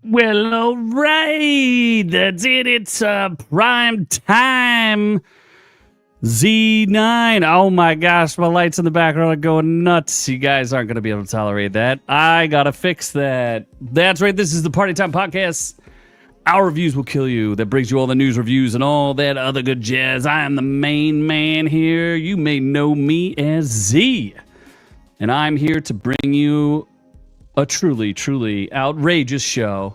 Well, all right. That's it. It's prime time. Z9. Oh my gosh, my lights in the background are going nuts. You guys aren't going to be able to tolerate that. I got to fix that. That's right. This is the Party Time Podcast. Our reviews will kill you. That brings you all the news, reviews, and all that other good jazz. I am the main man here. You may know me as Z. And I'm here to bring you a truly, truly outrageous show.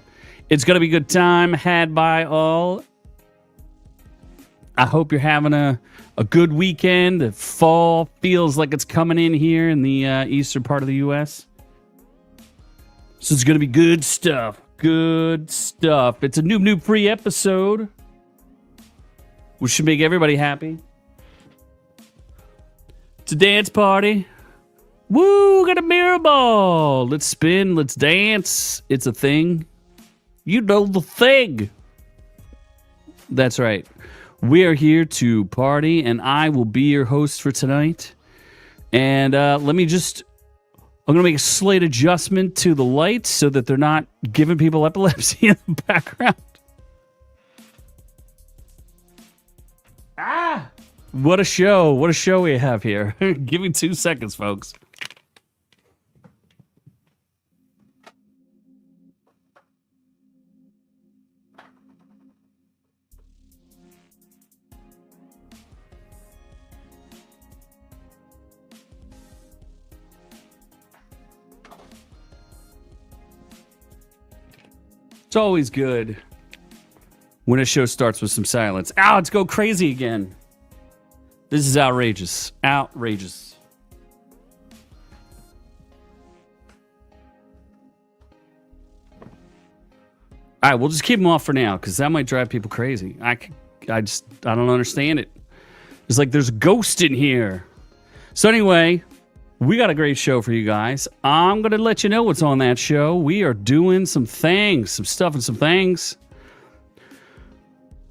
It's going to be a good time had by all. I hope you're having a good weekend. The fall feels like it's coming in here in the eastern part of the U.S. So it's going to be good stuff. Good stuff. It's a noob free episode, which should make everybody happy. It's a dance party. Woo, got a mirror ball. Let's spin, let's dance. It's a thing. You know the thing. That's right. We are here to party, and I will be your host for tonight. And I'm going to make a slight adjustment to the lights so that they're not giving people epilepsy in the background. Ah! What a show. What a show we have here. Give me 2 seconds, folks. It's always good when a show starts with some silence. Ow, let's go crazy again. This is outrageous. Outrageous. All right, we'll just keep them off for now because that might drive people crazy. I don't understand it. It's like there's a ghost in here. So anyway, we got a great show for you guys. I'm going to let you know what's on that show. We are doing some things, some stuff and some things.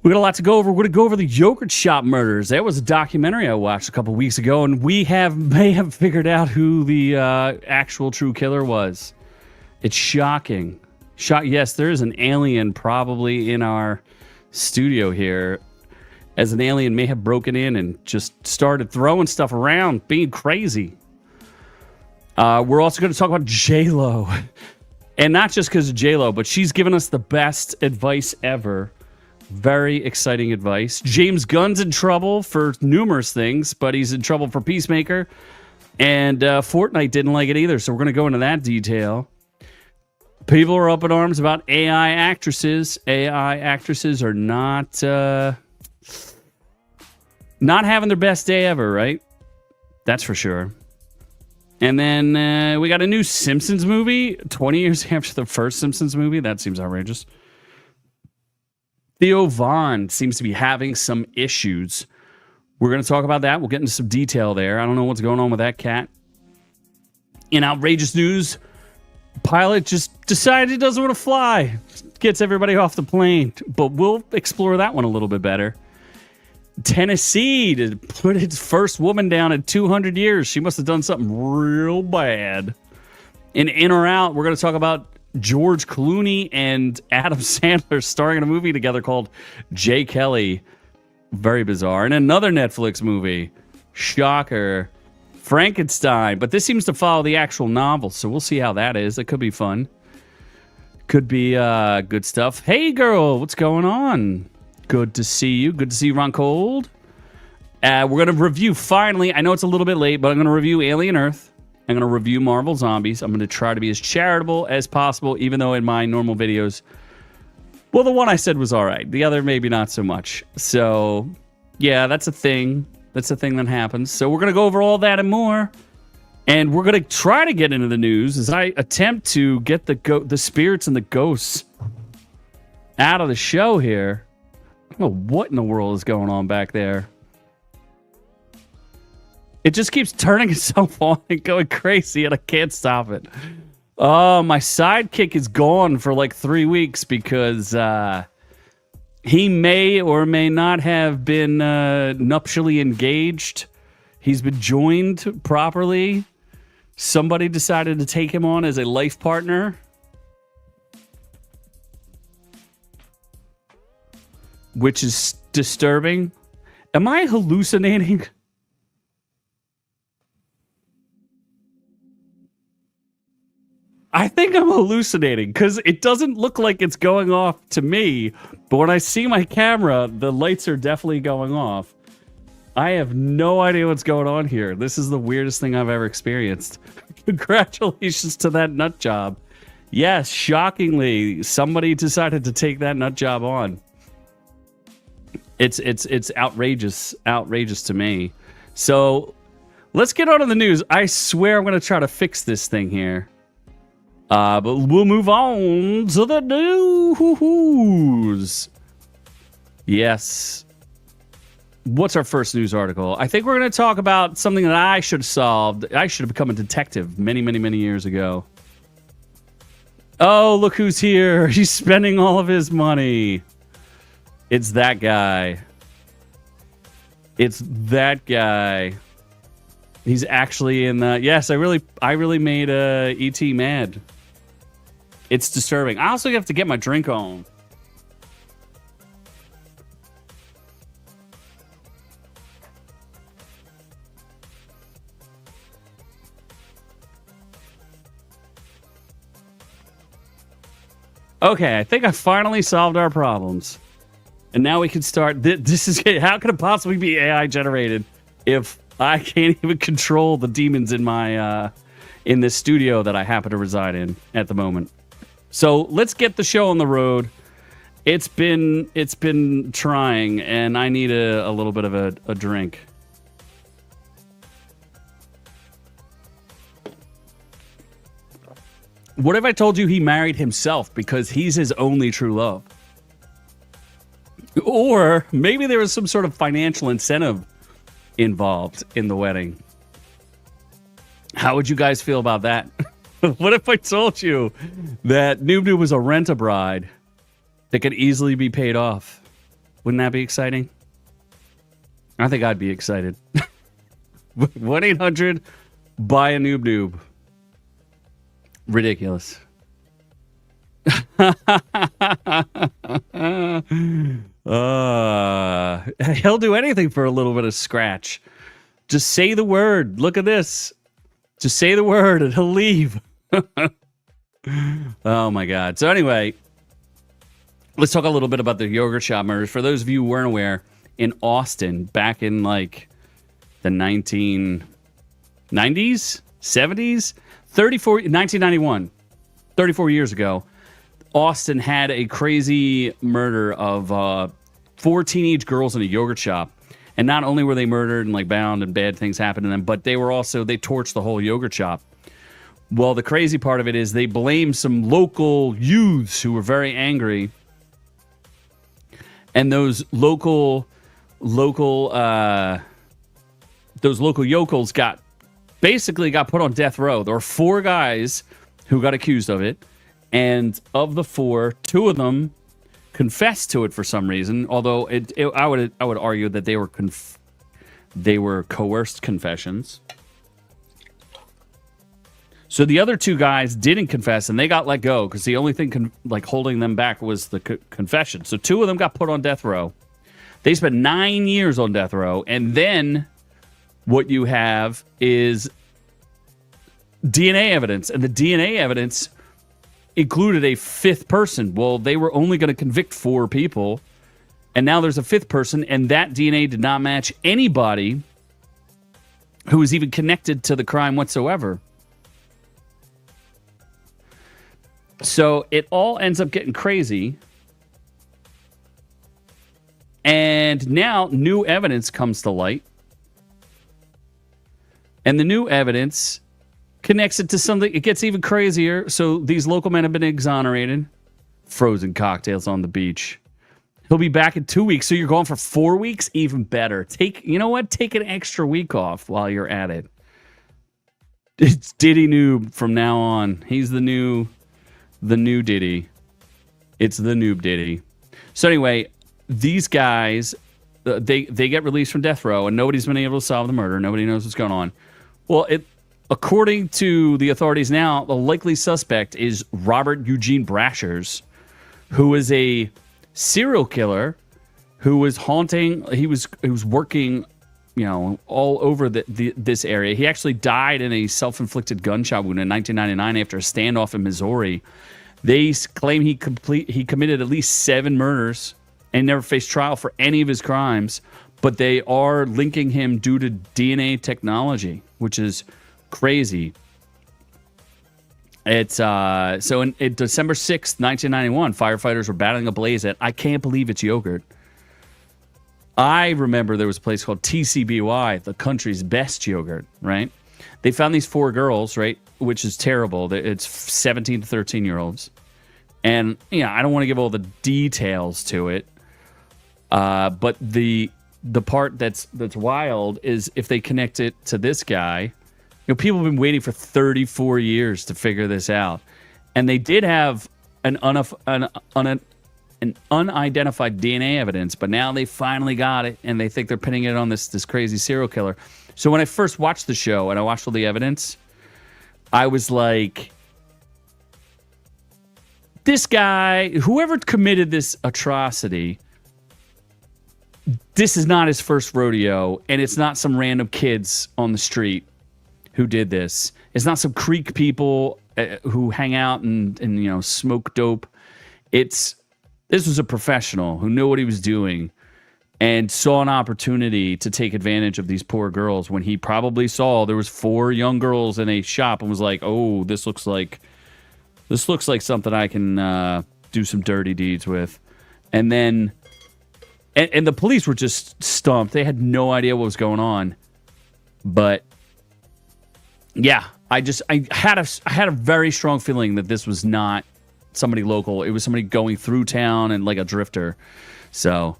We got a lot to go over. We're going to go over the yogurt shop murders. That was a documentary I watched a couple weeks ago, and we may have figured out who the actual true killer was. It's shocking. Yes, there is an alien probably in our studio here, as an alien may have broken in and just started throwing stuff around, being crazy. We're also going to talk about J-Lo. And not just because of J-Lo, but she's given us the best advice ever. Very exciting advice. James Gunn's in trouble for numerous things, but he's in trouble for Peacemaker. And Fortnight didn't like it either, so we're going to go into that detail. People are up in arms about AI actresses. AI actresses are not having their best day ever, right? That's for sure. And then we got a new Simpsons movie, 20 years after the first Simpsons movie. That seems outrageous. Theo seems to be having some issues. We're going to talk about that. We'll get into some detail there. I don't know what's going on with that cat. In outrageous news, pilot just decided he doesn't want to fly. Gets everybody off the plane. But we'll explore that one a little bit better. Tennessee to put its first woman down in 200 years. She must have done something real bad. In or out, we're going to talk about George Clooney and Adam Sandler starring in a movie together called J. Kelly. Very bizarre. And another Netflix movie. Shocker. Frankenstein. But this seems to follow the actual novel, so we'll see how that is. It could be fun. Could be good stuff. Hey, girl, what's going on? Good to see you. Good to see you, Ron Cold. We're going to review, finally, I know it's a little bit late, but I'm going to review Alien Earth. I'm going to review Marvel Zombies. I'm going to try to be as charitable as possible, even though in my normal videos, well, the one I said was all right. The other, maybe not so much. So, yeah, that's a thing. That's a thing that happens. So we're going to go over all that and more. And we're going to try to get into the news as I attempt to get the spirits and the ghosts out of the show here. I don't know what in the world is going on back there. It just keeps turning itself on and going crazy, and I can't stop it. Oh, my sidekick is gone for like 3 weeks because he may or may not have been nuptially engaged. He's been joined properly. Somebody decided to take him on as a life partner. which is disturbing. Am I hallucinating? I think I'm hallucinating because it doesn't look like it's going off to me. But when I see my camera, the lights are definitely going off. I have no idea what's going on here. This is the weirdest thing I've ever experienced. Congratulations to that nut job. Yes, shockingly, somebody decided to take that nut job on. It's outrageous to me. So let's get on to the news. I swear I'm going to try to fix this thing here. But we'll move on to the news. Yes. What's our first news article? I think we're going to talk about something that I should have solved. I should have become a detective many, many, many years ago. Oh, look who's here. He's spending all of his money. It's that guy. It's that guy. He's actually in the... Yes, I really made E.T. mad. It's disturbing. I also have to get my drink on. Okay, I think I finally solved our problems. And now we can start... This is... How could it possibly be AI generated if I can't even control the demons in my... in this studio that I happen to reside in at the moment. So let's get the show on the road. It's been trying, and I need a little bit of a drink. What if I told you he married himself because he's his only true love? Or maybe there was some sort of financial incentive involved in the wedding. How would you guys feel about that? What if I told you that Noob Noob was a rent-a-bride that could easily be paid off? Wouldn't that be exciting? I think I'd be excited. 1-800 buy a Noob Noob. Ridiculous. He'll do anything for a little bit of scratch. Just say the word. Look at this. Just say the word and he'll leave. Oh my God. So anyway, let's talk a little bit about the yogurt shop murders. For those of you who weren't aware, in Austin, back in like the 1990s, 70s, 1991, 34 years ago, Austin had a crazy murder of 4 teenage girls in a yogurt shop. And not only were they murdered and like bound and bad things happened to them, but they torched the whole yogurt shop. Well, the crazy part of it is they blamed some local youths who were very angry. And those local yokels got put on death row. There were 4 guys who got accused of it. And of the 4, 2 of them confessed to it for some reason. Although I would argue that they were coerced confessions. So the other 2 guys didn't confess, and they got let go because the only thing holding them back was the confession. So 2 of them got put on death row. They spent 9 years on death row, and then what you have is DNA evidence, and the DNA evidence included a 5th person. Well, they were only going to convict 4 people, and now there's a 5th person, and that DNA did not match anybody who was even connected to the crime whatsoever. So it all ends up getting crazy, and now new evidence comes to light, and the new evidence connects it to something. It gets even crazier. So these local men have been exonerated. Frozen cocktails on the beach. He'll be back in 2 weeks. So you're going for 4 weeks? Even better. You know what? Take an extra week off while you're at it. It's Diddy Noob from now on. He's the new Diddy. It's the Noob Diddy. So anyway, these guys, they get released from death row, and nobody's been able to solve the murder. Nobody knows what's going on. Well, according to the authorities now, the likely suspect is Robert Eugene Brashers, who is a serial killer who was haunting. He was working, all over this area. He actually died in a self-inflicted gunshot wound in 1999 after a standoff in Missouri. They claim he committed at least 7 murders and never faced trial for any of his crimes, but they are linking him due to DNA technology, which is crazy. It's so in December 6th, 1991, firefighters were battling a blaze at I Can't Believe It's Yogurt. I remember there was a place called TCBY, the country's best yogurt, right? They found these 4 girls, right, which is terrible. It's 17 to 13-year-olds. And, I don't want to give all the details to it, but the part that's wild is if they connect it to this guy. People have been waiting for 34 years to figure this out. And they did have an unidentified DNA evidence, but now they finally got it, and they think they're pinning it on this crazy serial killer. So when I first watched the show and I watched all the evidence, I was like, this guy, whoever committed this atrocity, this is not his first rodeo, and it's not some random kids on the street who did this. It's not some creek people who hang out and smoke dope. This was a professional who knew what he was doing and saw an opportunity to take advantage of these poor girls when he probably saw there was 4 young girls in a shop and was like, oh, this looks like something I can do some dirty deeds with. And then and the police were just stumped. They had no idea what was going on. But yeah, I had a very strong feeling that this was not somebody local. It was somebody going through town and like a drifter. So,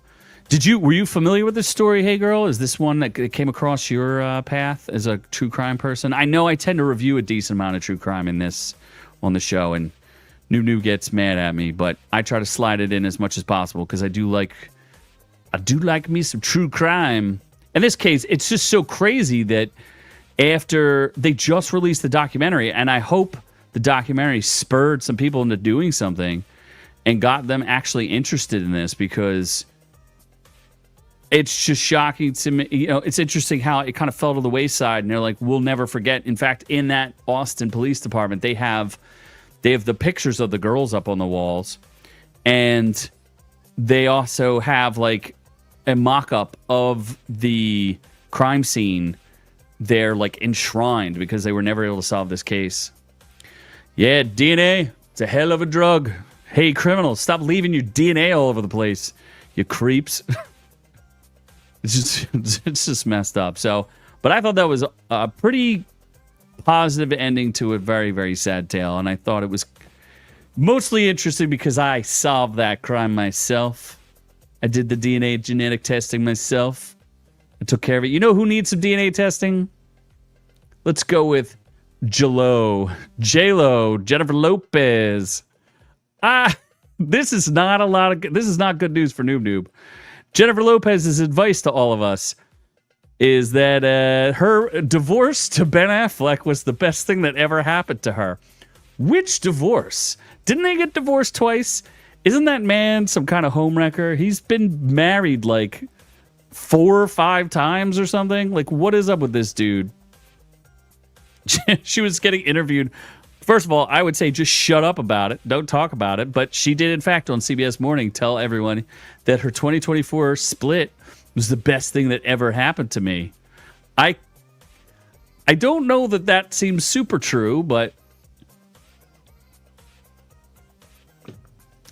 were you familiar with this story, Hey Girl? Is this one that came across your path as a true crime person? I know I tend to review a decent amount of true crime on the show, and Noob gets mad at me, but I try to slide it in as much as possible because I do like me some true crime. In this case, it's just so crazy that after they just released the documentary, and I hope the documentary spurred some people into doing something and got them actually interested in this, because it's just shocking to me. It's interesting how it kind of fell to the wayside, and they're like, we'll never forget. In fact, in that Austin Police Department, they have the pictures of the girls up on the walls, and they also have like a mock-up of the crime scene there, like enshrined, because they were never able to solve this case. Yeah, DNA, it's a hell of a drug. Hey, criminals, stop leaving your DNA all over the place, you creeps. It's just messed up. So, but I thought that was a pretty positive ending to a very, very sad tale, and I thought it was mostly interesting because I solved that crime myself. I did the DNA genetic testing myself. I took care of it. You know who needs some DNA testing? Let's go with J-Lo, Jennifer Lopez. This is not good news for Noob. Jennifer Lopez's advice to all of us is that her divorce to Ben Affleck was the best thing that ever happened to her. Which divorce? Didn't they get divorced twice? Isn't that man some kind of homewrecker? He's been married like 4 or 5 times or something. Like, what is up with this dude? She was getting interviewed. First of all, I would say just shut up about it. Don't talk about it. But she did, in fact, on CBS Morning, tell everyone that her 2024 split was the best thing that ever happened to me. I don't know that seems super true, but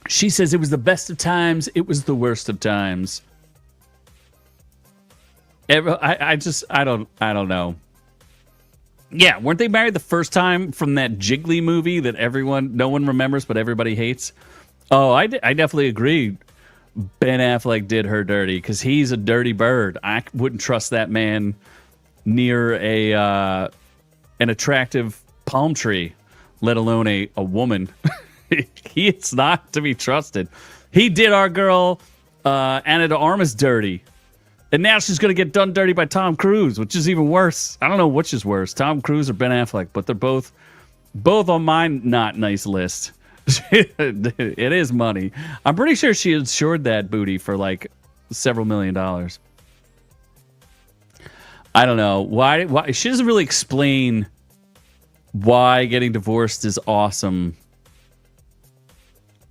she says it was the best of times. It was the worst of times. I don't know. Yeah, weren't they married the first time from that Jiggly movie that no one remembers but everybody hates? Oh, I definitely agree. Ben Affleck did her dirty because he's a dirty bird. I wouldn't trust that man near an attractive palm tree, let alone a woman. He is not to be trusted. He did our girl Ana de Armas dirty. And now she's going to get done dirty by Tom Cruise, which is even worse. I don't know which is worse, Tom Cruise or Ben Affleck, but they're both on my not nice list. It is money. I'm pretty sure she insured that booty for like several $1,000,000. I don't know why she doesn't really explain why getting divorced is awesome.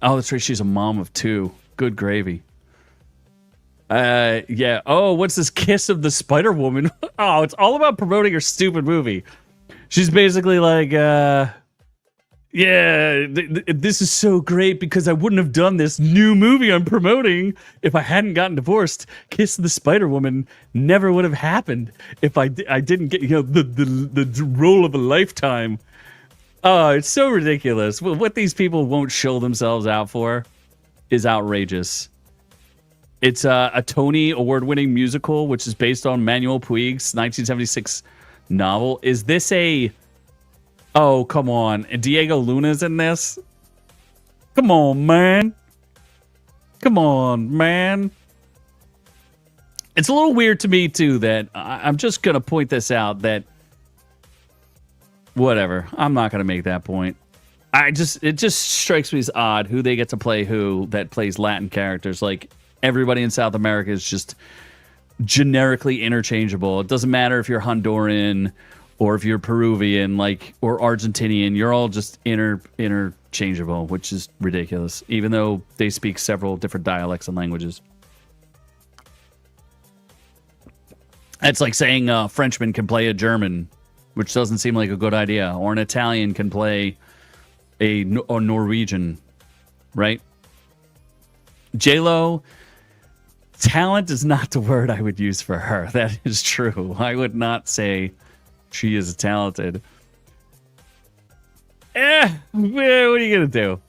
Oh, that's right. She's a mom of 2. Good gravy. Yeah. Oh, what's this Kiss of the Spider Woman? Oh, it's all about promoting her stupid movie. She's basically like, yeah, this is so great because I wouldn't have done this new movie I'm promoting if I hadn't gotten divorced. Kiss of the Spider Woman never would have happened if I didn't get, the role of a lifetime. Oh, it's so ridiculous. What these people won't show themselves out for is outrageous. It's a Tony Award-winning musical, which is based on Manuel Puig's 1976 novel. Is this a... Oh, come on. And Diego Luna's in this? Come on, man. Come on, man. It's a little weird to me, too, that I'm just going to point this out, that... Whatever. I'm not going to make that point. It just strikes me as odd who they get to play who that plays Latin characters. Like, everybody in South America is just generically interchangeable. It doesn't matter if you're Honduran or if you're Peruvian, or Argentinian. You're all just interchangeable, which is ridiculous, even though they speak several different dialects and languages. It's like saying a Frenchman can play a German, which doesn't seem like a good idea, or an Italian can play a Norwegian, right? J-Lo, talent is not the word I would use for her. That is true. I would not say she is talented. What are you going to do?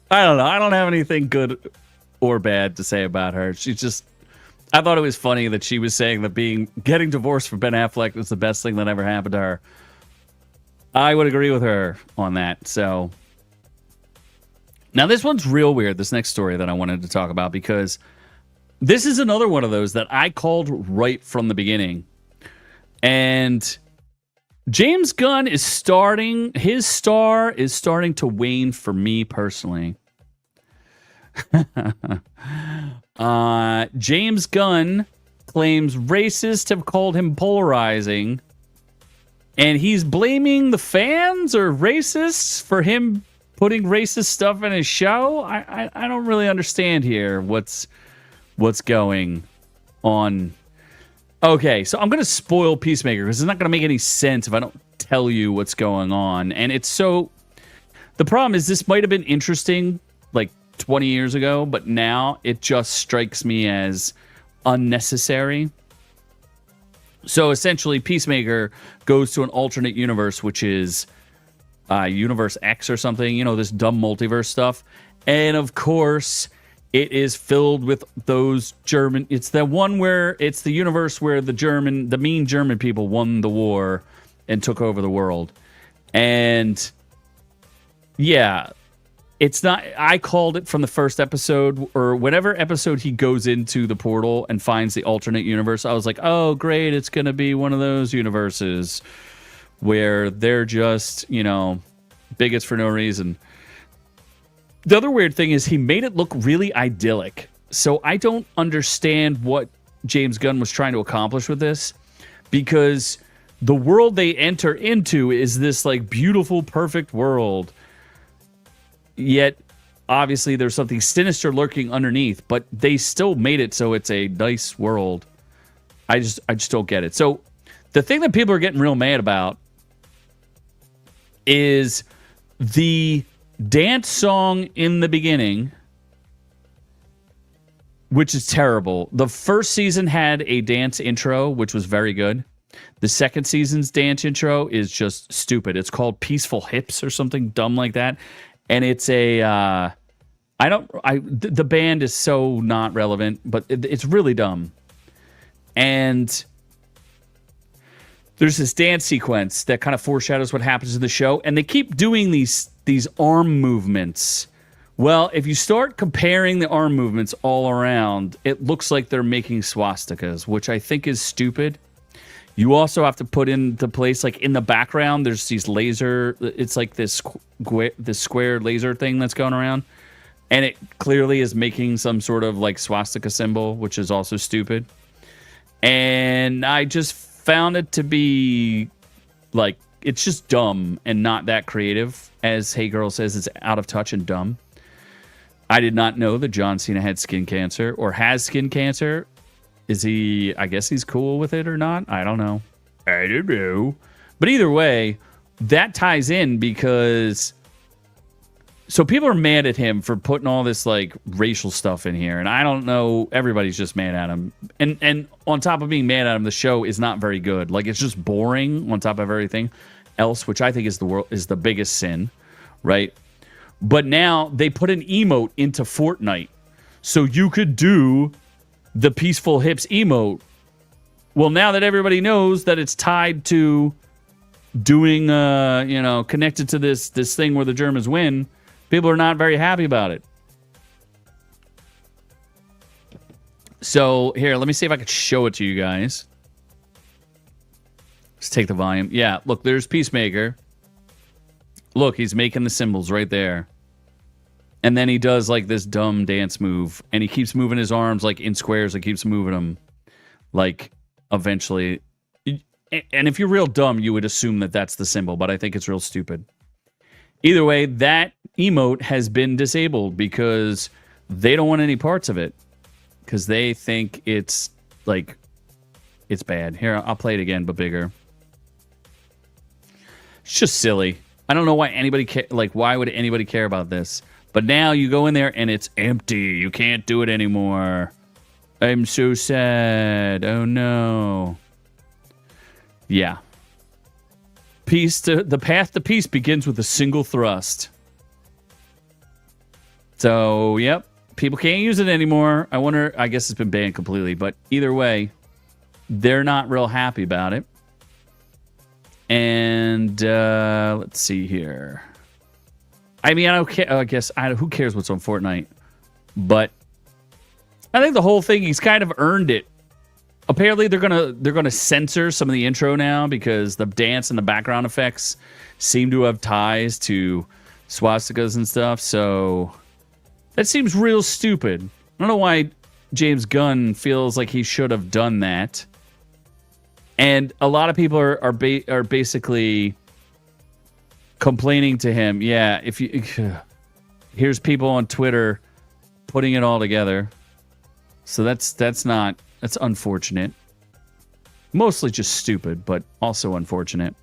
I don't know. I don't have anything good or bad to say about her. She's just... I thought it was funny that she was saying that getting divorced from Ben Affleck was the best thing that ever happened to her. I would agree with her on that. So now this one's real weird, this next story that I wanted to talk about, because this is another one of those that I called right from the beginning. And James Gunn is his star is starting to wane for me personally. James Gunn claims racists have called him polarizing, and he's blaming the fans or racists for him putting racist stuff in his show. I don't really understand here what's going on. Okay, so I'm going to spoil Peacemaker because it's not going to make any sense if I don't tell you what's going on. And it's so... The problem is this might have been interesting like 20 years ago, but now it just strikes me as unnecessary. So essentially, Peacemaker goes to an alternate universe, which is Universe X or something, this dumb multiverse stuff. And of course, it is filled with those German... It's the one where... It's the universe where the mean German people won the war and took over the world. And yeah, it's not... I called it from the first episode, or whatever episode he goes into the portal and finds the alternate universe. I was like, oh, great, it's going to be one of those universes where they're just, bigots for no reason. The other weird thing is he made it look really idyllic. So I don't understand what James Gunn was trying to accomplish with this, because the world they enter into is this like beautiful, perfect world. Yet, obviously, there's something sinister lurking underneath, but they still made it so it's a nice world. I just don't get it. So the thing that people are getting real mad about is the dance song in the beginning, which is terrible. The first season had a dance intro, which was very good. The second season's dance intro is just stupid. It's called Peaceful Hips or something dumb like that. And it's the band is so not relevant, but it's really dumb. And there's this dance sequence that kind of foreshadows what happens in the show, and they keep doing these arm movements. Well, if you start comparing the arm movements all around, it looks like they're making swastikas, which I think is stupid. You also have to put into place, like in the background, there's these laser, it's like this square laser thing that's going around. And it clearly is making some sort of like swastika symbol, which is also stupid. And I just found it to be like, it's just dumb and not that creative. As Hey Girl says, it's out of touch and dumb. I did not know that John Cena had skin cancer or has skin cancer. Is he, I guess he's cool with it or not? I don't know. I don't know. But either way, that ties in because... So people are mad at him for putting all this like racial stuff in here, and I don't know. Everybody's just mad at him, and on top of being mad at him, the show is not very good. Like it's just boring on top of everything else, which I think is the biggest sin, right? But now they put an emote into Fortnite, so you could do the peaceful hips emote. Well, now that everybody knows that it's tied to doing, connected to this thing where the Germans win. People are not very happy about it. So, here, let me see if I can show it to you guys. Let's take the volume. Yeah, look, there's Peacemaker. Look, he's making the symbols right there. And then he does, like, this dumb dance move. And he keeps moving his arms, like, in squares. He keeps moving them. Like, eventually. And if you're real dumb, you would assume that that's the symbol. But I think it's real stupid. Either way, that emote has been disabled because they don't want any parts of it. Because they think it's, like, it's bad. Here, I'll play it again, but bigger. It's just silly. I don't know why anybody why would anybody care about this? But now you go in there and it's empty. You can't do it anymore. I'm so sad. Oh, no. Yeah. The path to peace begins with a single thrust. So, yep. People can't use it anymore. I guess it's been banned completely. But either way, they're not real happy about it. And let's see here. I mean, I don't care. I guess who cares what's on Fortnite? But I think the whole thing, he's kind of earned it. Apparently, they're gonna censor some of the intro now because the dance and the background effects seem to have ties to swastikas and stuff. So that seems real stupid. I don't know why James Gunn feels like he should have done that. And a lot of people are basically complaining to him. Yeah, here's people on Twitter putting it all together. So that's unfortunate. Mostly just stupid, but also unfortunate.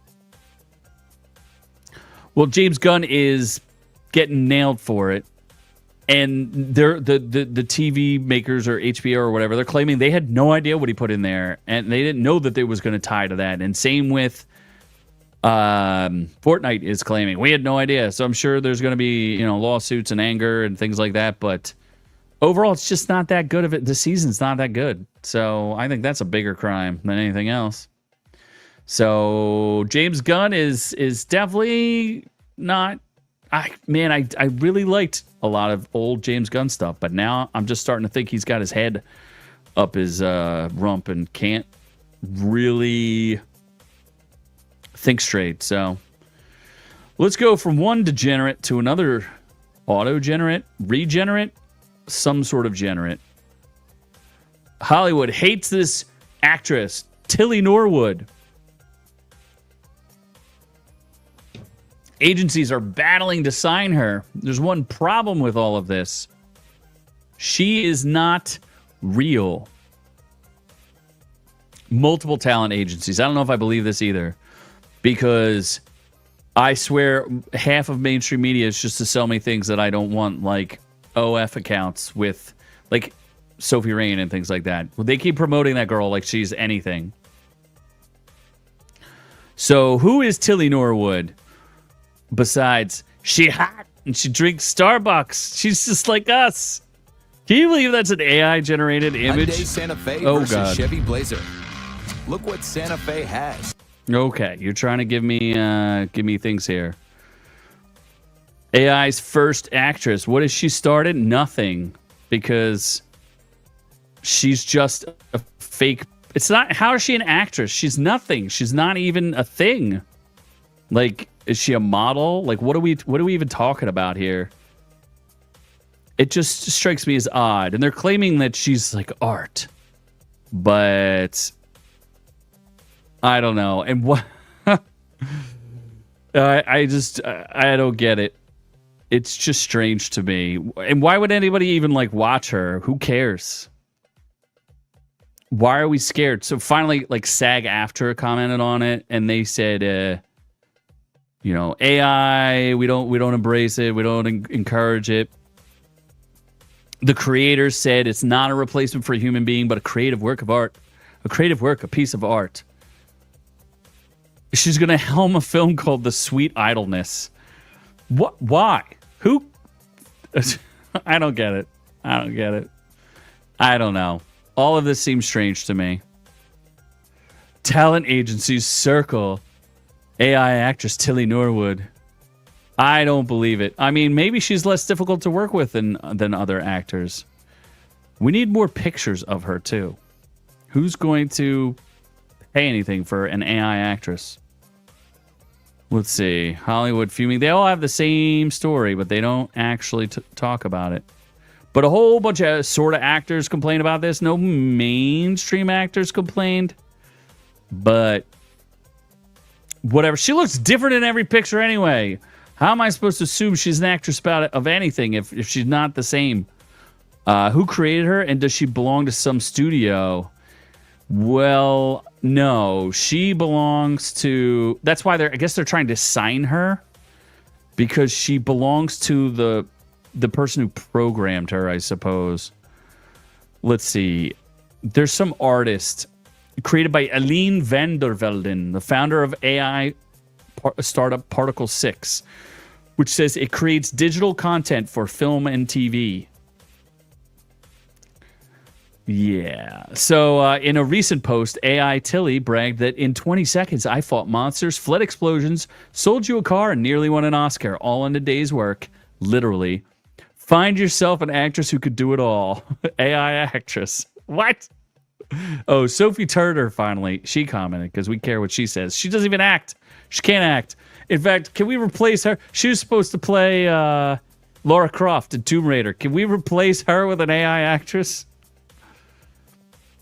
Well, James Gunn is getting nailed for it. And they're the TV makers or HBO or whatever, they're claiming they had no idea what he put in there. And they didn't know that they was going to tie to that. And same with Fortnite is claiming. We had no idea. So I'm sure there's going to be, lawsuits and anger and things like that. But overall, it's just not that good of it. The season's not that good. So I think that's a bigger crime than anything else. So James Gunn is definitely not... I really liked a lot of old James Gunn stuff, but now I'm just starting to think he's got his head up his rump and can't really think straight. So let's go from one degenerate to another auto-generate, regenerate, some sort of generate. Hollywood hates this actress, Tilly Norwood. Agencies are battling to sign her. There's one problem with all of this. She is not real. Multiple talent agencies. I don't know if I believe this either. Because I swear half of mainstream media is just to sell me things that I don't want, like OF accounts with like Sophie Rain and things like that. They keep promoting that girl like she's anything. So who is Tilly Norwood? Besides, she hot and she drinks Starbucks. She's just like us. Can you believe that's an AI-generated image? Hyundai Santa Fe oh, versus God. Chevy Blazer. Look what Santa Fe has. Okay, you're trying to give me things here. AI's first actress. What has she started? Nothing. Because she's just a fake... It's not... How is she an actress? She's nothing. She's not even a thing. Like... Is she a model? Like, what are we even talking about here? It just strikes me as odd. And they're claiming that she's like art. But I don't know. And what I don't get it. It's just strange to me. And why would anybody even like watch her? Who cares? Why are we scared? So finally, like SAG-AFTRA commented on it, and they said, you know, AI, we don't embrace it, we don't encourage it. The creators said it's not a replacement for a human being, but a creative work of art, a piece of art. She's gonna helm a film called The Sweet Idleness. What? Why? Who? I don't get it. I don't know. All of this seems strange to me. Talent agencies circle AI actress Tilly Norwood. I don't believe it. I mean, maybe she's less difficult to work with than other actors. We need more pictures of her, too. Who's going to pay anything for an AI actress? Let's see. Hollywood fuming. They all have the same story, but they don't actually talk about it. But a whole bunch of sort of actors complain about this. No mainstream actors complained. But whatever. She looks different in every picture anyway. How am I supposed to assume she's an actress of anything if she's not the same? Who created her, and does she belong to some studio? Well, no. She belongs to... That's why I guess they're trying to sign her. Because she belongs to the person who programmed her, I suppose. Let's see. There's some artist created by Aline van der Velden, the founder of AI startup Particle 6, which says it creates digital content for film and TV. Yeah. So in a recent post, AI Tilly bragged that in 20 seconds, I fought monsters, fled explosions, sold you a car, and nearly won an Oscar, all in a day's work. Literally. Find yourself an actress who could do it all. AI actress. What? Oh, Sophie Turner, finally. She commented, because we care what she says. She doesn't even act. She can't act. In fact, can we replace her? She was supposed to play Lara Croft in Tomb Raider. Can we replace her with an AI actress?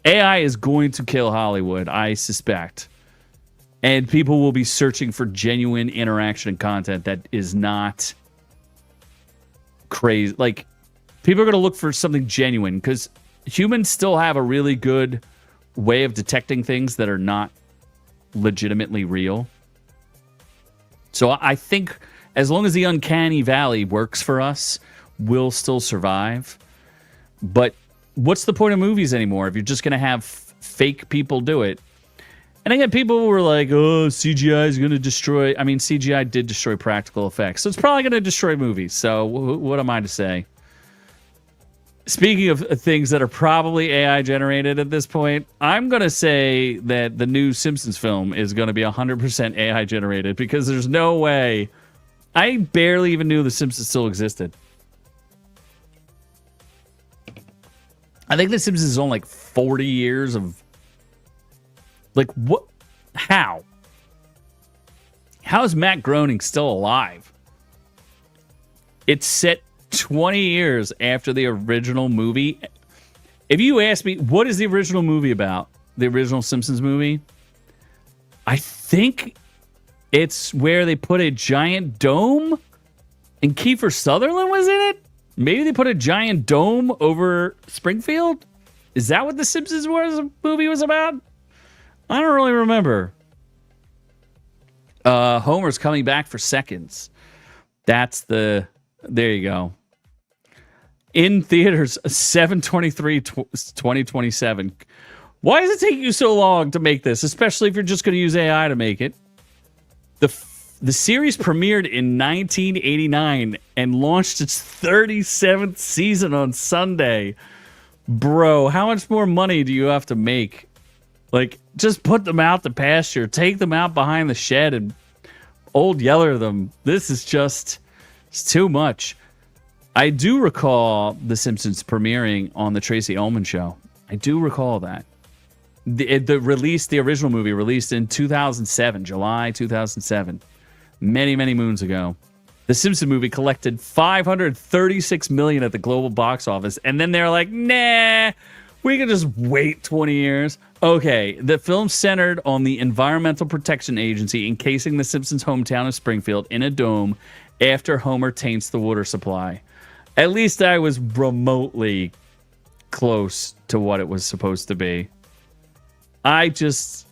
AI is going to kill Hollywood, I suspect. And people will be searching for genuine interaction and content that is not crazy. Like, people are going to look for something genuine because humans still have a really good way of detecting things that are not legitimately real. So I think as long as the uncanny valley works for us, we'll still survive. But what's the point of movies anymore if you're just going to have fake people do it? And again, people were like, oh, CGI is going to destroy... I mean, CGI did destroy practical effects, so it's probably going to destroy movies. So what am I to say? Speaking of things that are probably AI generated at this point, I'm going to say that the new Simpsons film is going to be 100% AI generated because there's no way. I barely even knew the Simpsons still existed. I think the Simpsons is on like 40 years of... Like, what? How? How is Matt Groening still alive? It's set 20 years after the original movie. If you ask me, what is the original movie about? The original Simpsons movie? I think it's where they put a giant dome and Kiefer Sutherland was in it? Maybe they put a giant dome over Springfield? Is that what the Simpsons movie was about? I don't really remember. Homer's coming back for seconds. That's the... There you go. In theaters, 7/23/2027. Why does it take you so long to make this? Especially if you're just going to use AI to make it. The series premiered in 1989 and launched its 37th season on Sunday. Bro, how much more money do you have to make? Like, just put them out to pasture. Take them out behind the shed and old yeller them. This is just... It's too much. I do recall The Simpsons premiering on the Tracy Ullman Show. I do recall that. The original movie released in 2007, July 2007. Many, many moons ago. The Simpsons movie collected $536 million at the global box office, and then they're like, nah, we can just wait 20 years. Okay, the film centered on the Environmental Protection Agency encasing the Simpsons' hometown of Springfield in a dome after Homer taints the water supply. At least I was remotely close to what it was supposed to be. I don't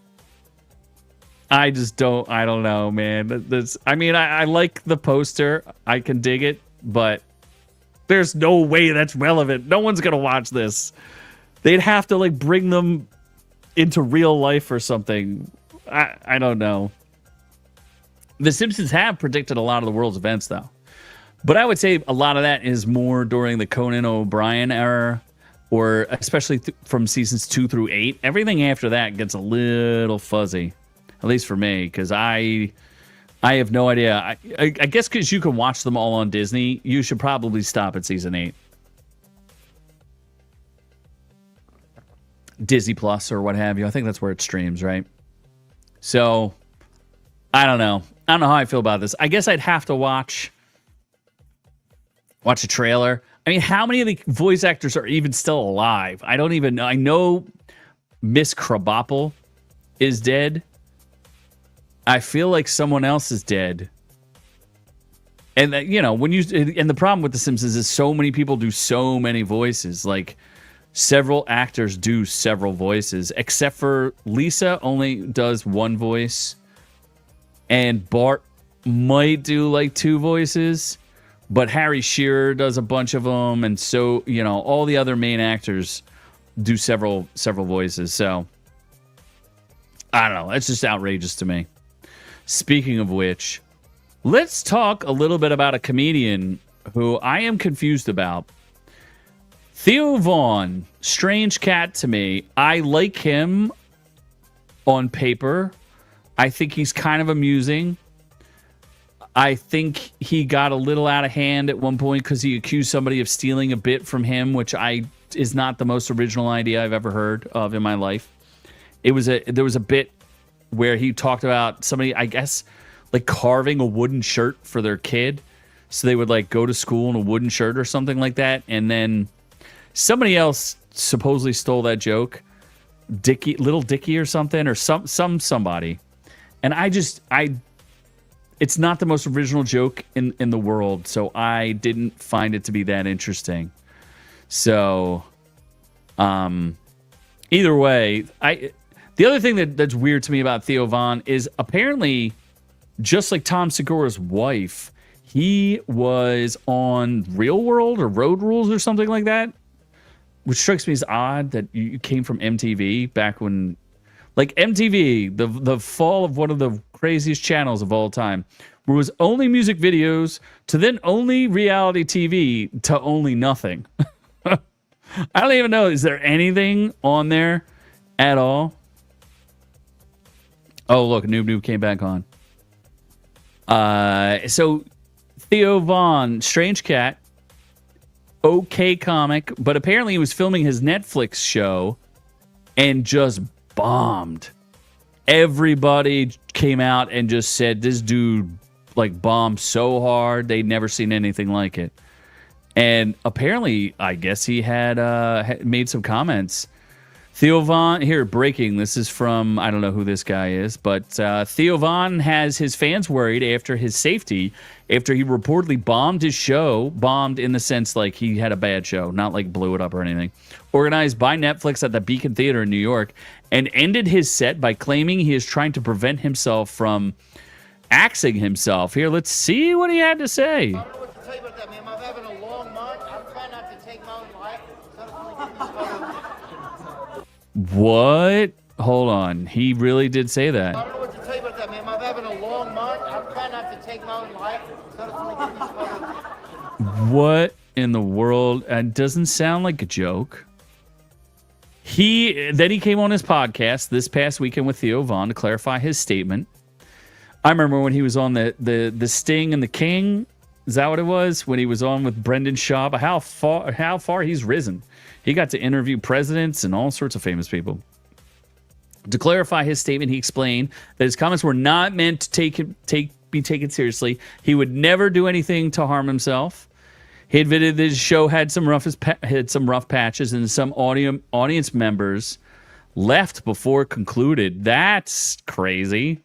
know, man. I like the poster. I can dig it, but there's no way that's relevant. No one's going to watch this. They'd have to like bring them into real life or something. I don't know. The Simpsons have predicted a lot of the world's events, though. But I would say a lot of that is more during the Conan O'Brien era, or especially from seasons 2 through 8. Everything after that gets a little fuzzy, at least for me, because I have no idea. I guess because you can watch them all on Disney, you should probably stop at season 8. Disney Plus or what have you. I think that's where it streams, right? So, I don't know. I don't know how I feel about this. I guess I'd have to watch a trailer. I mean, how many of the voice actors are even still alive? I don't even know. I know Miss Krabappel is dead. I feel like someone else is dead. And the problem with The Simpsons is so many people do so many voices. Like, several actors do several voices, except for Lisa only does one voice, and Bart might do like 2 voices, but Harry Shearer does a bunch of them, and so all the other main actors do several voices. So I don't know. That's just outrageous to me. Speaking of which, let's talk a little bit about a comedian who I am confused about. Theo Von, strange cat to me. I like him on paper. I think he's kind of amusing. I think he got a little out of hand at one point because he accused somebody of stealing a bit from him, which is not the most original idea I've ever heard of in my life. There was a bit where he talked about somebody, I guess, like carving a wooden shirt for their kid. So they would like go to school in a wooden shirt or something like that, and then somebody else supposedly stole that joke, Little Dicky or something, or somebody. And it's not the most original joke in the world, so I didn't find it to be that interesting. So, either way, the other thing that's weird to me about Theo Von is apparently, just like Tom Segura's wife, he was on Real World or Road Rules or something like that. Which strikes me as odd that you came from MTV back when, like MTV, the fall of one of the craziest channels of all time, where it was only music videos to then only reality TV to only nothing. I don't even know. Is there anything on there at all? Oh, look, Noob came back on. So Theo Von, strange cat. Okay comic, but apparently he was filming his Netflix show and just bombed. Everybody came out and just said this dude like bombed so hard they'd never seen anything like it. And apparently, I guess he had made some comments. Theo Von, here, breaking. This is from, I don't know who this guy is, but Theo Von has his fans worried after his safety after he reportedly bombed his show, bombed in the sense like he had a bad show, not like blew it up or anything, organized by Netflix at the Beacon Theater in New York, and ended his set by claiming he is trying to prevent himself from axing himself. Here, let's see what he had to say. I don't know what to tell you about that, man. I'm having a long month. I'm trying not to take my own life. What? Hold on. He really did say that. I don't know what to tell you about that, man. I'm having a long month. I'm trying not to take my own life. What in the world? It doesn't sound like a joke. Then he came on his podcast this past weekend with Theo Von to clarify his statement. I remember when he was on the Sting and the King. Is that what it was? When he was on with Brendan Schaub? How far he's risen. He got to interview presidents and all sorts of famous people. To clarify his statement, he explained that his comments were not meant to be taken seriously. He would never do anything to harm himself. He admitted that his show had some rough patches, and some audience members left before it concluded. That's crazy.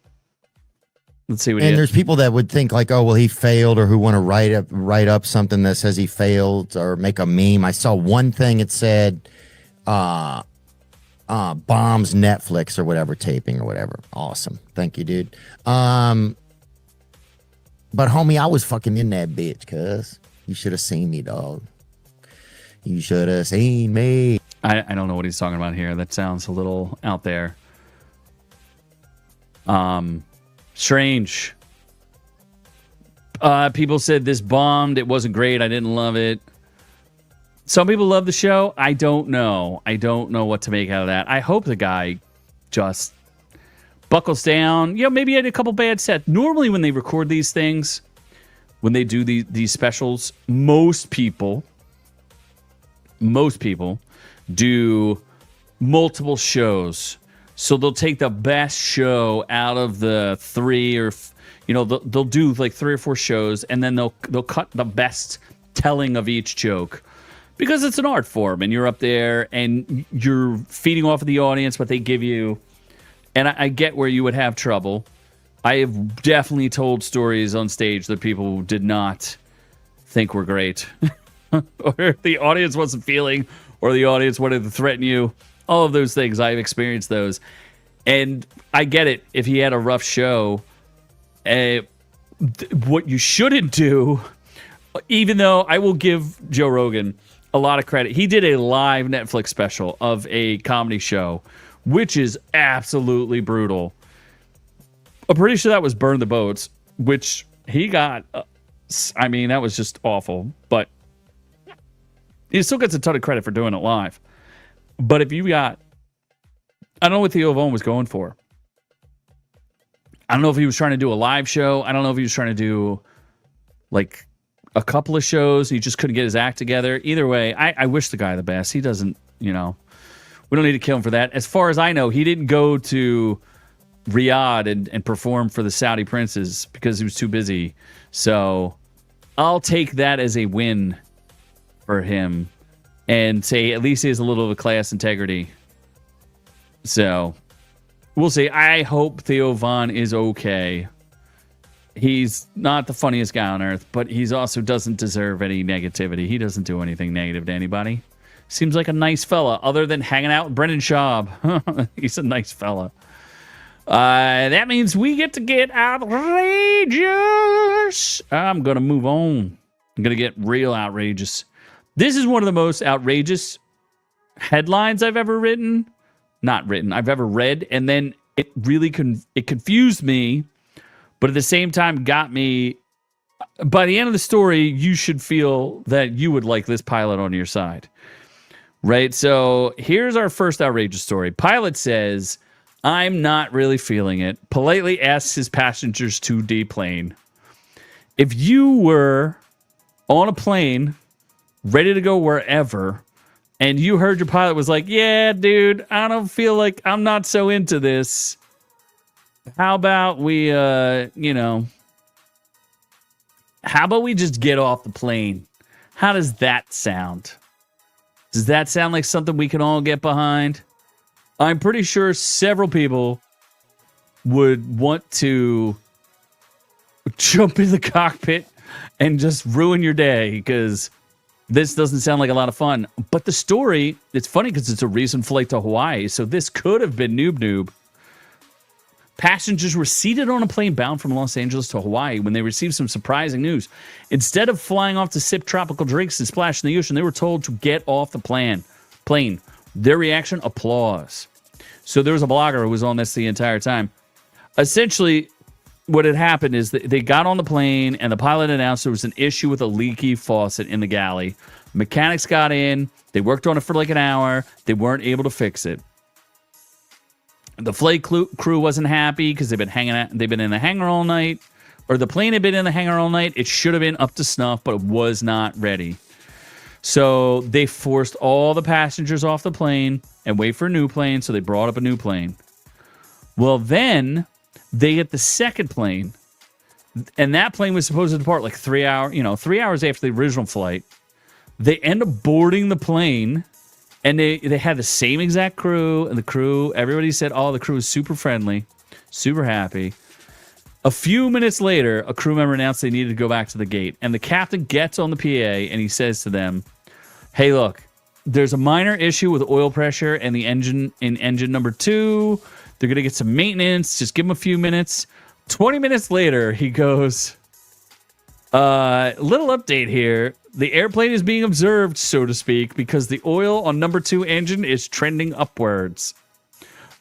Let's see what. And there's people that would think like, oh, well, he failed, or who want to write up something that says he failed, or make a meme. I saw one thing. It said, bombs Netflix or whatever, taping or whatever. Awesome. Thank you, dude. But homie, I was fucking in that bitch, cuz. You should have seen me, dog. You should have seen me. I don't know what he's talking about here. That sounds a little out there. Strange. People said this bombed. It wasn't great. I didn't love it. Some people love the show. I don't know. I don't know what to make out of that. I hope the guy just buckles down. You know, maybe he had a couple bad sets. Normally when they record these things, when they do these specials, most people do multiple shows. So they'll take the best show out of the three, or they'll do like 3 or 4 shows, and then they'll cut the best telling of each joke, because it's an art form, and you're up there and you're feeding off of the audience what they give you. And I get where you would have trouble. I have definitely told stories on stage that people did not think were great, or the audience wasn't feeling, or the audience wanted to threaten you. All of those things, I've experienced those. And I get it. If he had a rough show, what you shouldn't do, even though I will give Joe Rogan a lot of credit, he did a live Netflix special of a comedy show, which is absolutely brutal. I'm pretty sure that was Burn the Boats, which he got. I mean, that was just awful. But he still gets a ton of credit for doing it live. But if you got, I don't know what Theo was going for. I don't know if he was trying to do a live show. I don't know if he was trying to do like a couple of shows. He just couldn't get his act together. Either way, I wish the guy the best. He doesn't, we don't need to kill him for that. As far as I know, he didn't go to Riyadh and perform for the Saudi princes because he was too busy. So I'll take that as a win for him, and say at least he has a little of a class integrity. So we'll see. I hope Theo Von is okay. He's not the funniest guy on earth, but he's also doesn't deserve any negativity. He doesn't do anything negative to anybody. Seems like a nice fella, other than hanging out with Brendan Schaub. He's a nice fella. That means we get to get outrageous. I'm going to move on. I'm going to get real outrageous. This is one of the most outrageous headlines I've ever written. Not written. I've ever read. And then it really it confused me, but at the same time got me. By the end of the story, you should feel that you would like this pilot on your side. Right? So here's our first outrageous story. Pilot says, I'm not really feeling it. Politely asks his passengers to deplane. If you were on a plane, ready to go wherever, and you heard your pilot was like, yeah, dude, I don't feel like, I'm not so into this. How about we, how about we just get off the plane? How does that sound? Does that sound like something we can all get behind? I'm pretty sure several people would want to jump in the cockpit and just ruin your day, because this doesn't sound like a lot of fun. But the story, it's funny because it's a recent flight to Hawaii, so this could have been noob. Passengers were seated on a plane bound from Los Angeles to Hawaii when they received some surprising news. Instead of flying off to sip tropical drinks and splash in the ocean, they were told to get off the plane. Their reaction, applause. So there was a blogger who was on this the entire time. Essentially, what had happened is that they got on the plane, and the pilot announced there was an issue with a leaky faucet in the galley. Mechanics got in. They worked on it for like an hour. They weren't able to fix it. The flight crew wasn't happy because they've been in the hangar all night, or the plane had been in the hangar all night. It should have been up to snuff, but it was not ready. So they forced all the passengers off the plane and wait for a new plane. So they brought up a new plane. Well, then they get the second plane. And that plane was supposed to depart like 3 hours after the original flight. They end up boarding the plane, and they had the same exact crew, and everybody said, oh, the crew was super friendly, super happy. A few minutes later, a crew member announced they needed to go back to the gate, and the captain gets on the PA, and he says to them, hey, look, there's a minor issue with oil pressure and the engine in engine number 2. They're going to get some maintenance. Just give them a few minutes. 20 minutes later, he goes, little update here. The airplane is being observed, so to speak, because the oil on number 2 engine is trending upwards.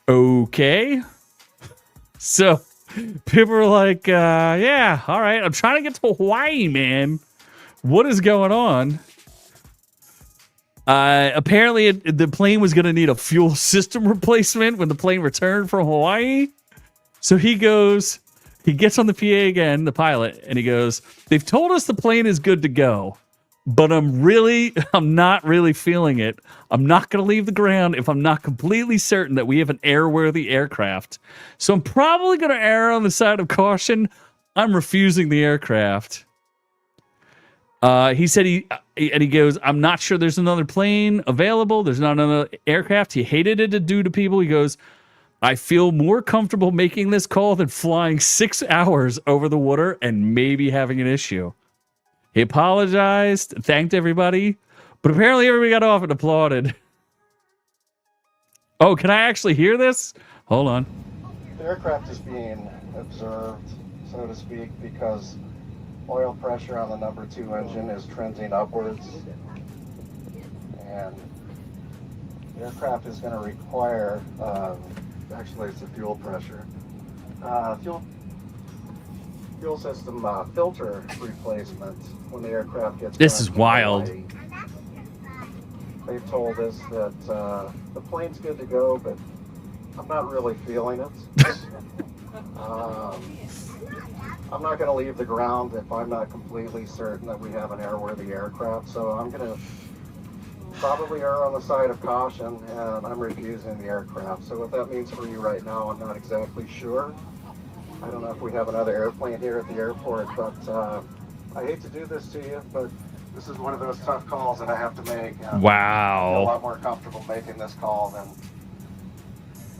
Okay. So people are like, yeah, all right. I'm trying to get to Hawaii, man. What is going on? Apparently, the plane was going to need a fuel system replacement when the plane returned from Hawaii. So he gets on the PA again, the pilot, and he goes, they've told us the plane is good to go, but I'm not really feeling it. I'm not going to leave the ground if I'm not completely certain that we have an airworthy aircraft. So I'm probably going to err on the side of caution. I'm refusing the aircraft. He said he goes, I'm not sure there's another plane available. There's not another aircraft. He hated it to do to people. He goes, I feel more comfortable making this call than flying 6 hours over the water and maybe having an issue. He apologized, thanked everybody, but apparently everybody got off and applauded. Oh, can I actually hear this? Hold on. The aircraft is being observed, so to speak, because oil pressure on the number 2 engine is trending upwards, and the aircraft is going to require, actually it's the fuel pressure, fuel system filter replacement when the aircraft gets This is wild. Hawaii. They've told us that the plane's good to go, but I'm not really feeling it. I'm not going to leave the ground if I'm not completely certain that we have an airworthy aircraft, so I'm going to probably err on the side of caution, and I'm refusing the aircraft. So what that means for you right now, I'm not exactly sure. I don't know if we have another airplane here at the airport, but I hate to do this to you, but this is one of those tough calls that I have to make. Wow. I feel a lot more comfortable making this call than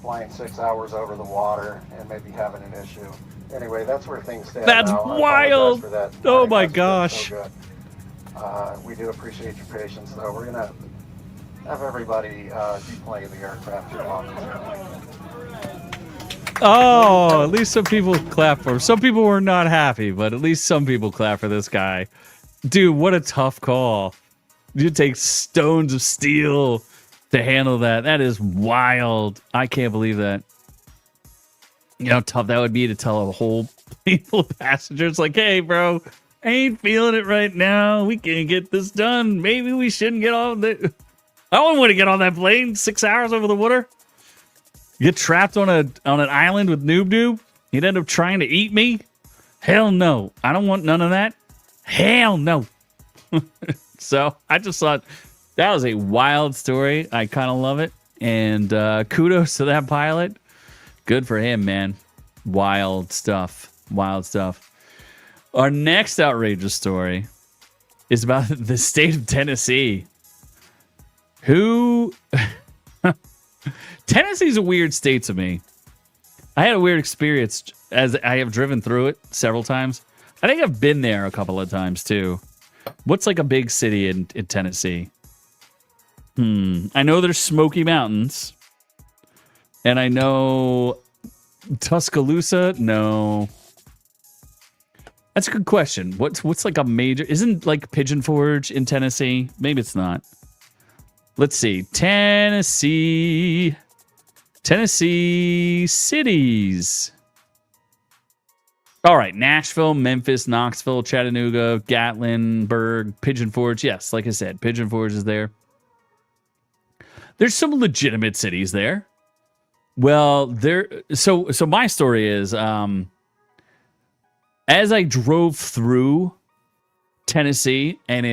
flying 6 hours over the water and maybe having an issue. Anyway, that's where things stand. That's now. wild. For that. Oh my gosh. So we do appreciate your patience, though. We're gonna have everybody deplane the aircraft here on. Oh, at least some people clap for him. Some people were not happy, but at least some people clap for this guy. Dude, what a tough call. You take stones of steel to handle that. That is wild. I can't believe that. You know how tough that would be to tell a whole plane full of passengers, like, hey, bro, I ain't feeling it right now. We can't get this done. Maybe we shouldn't get on the... I don't want to get on that plane 6 hours over the water. Get trapped on an island with Noob Noob. He'd end up trying to eat me. Hell no. I don't want none of that. Hell no. So I just thought that was a wild story. I kind of love it. And kudos to that pilot. Good for him, man. Wild stuff. Wild stuff. Our next outrageous story is about the state of Tennessee. Tennessee's a weird state to me. I had a weird experience as I have driven through it several times. I think I've been there a couple of times too. What's like a big city in Tennessee? I know there's Smoky Mountains. And I know Tuscaloosa. No. That's a good question. What's like a major... Isn't like Pigeon Forge in Tennessee? Maybe it's not. Let's see. Tennessee cities. All right. Nashville, Memphis, Knoxville, Chattanooga, Gatlinburg, Pigeon Forge. Yes, like I said, Pigeon Forge is there. There's some legitimate cities there. Well, so my story is, as I drove through Tennessee, and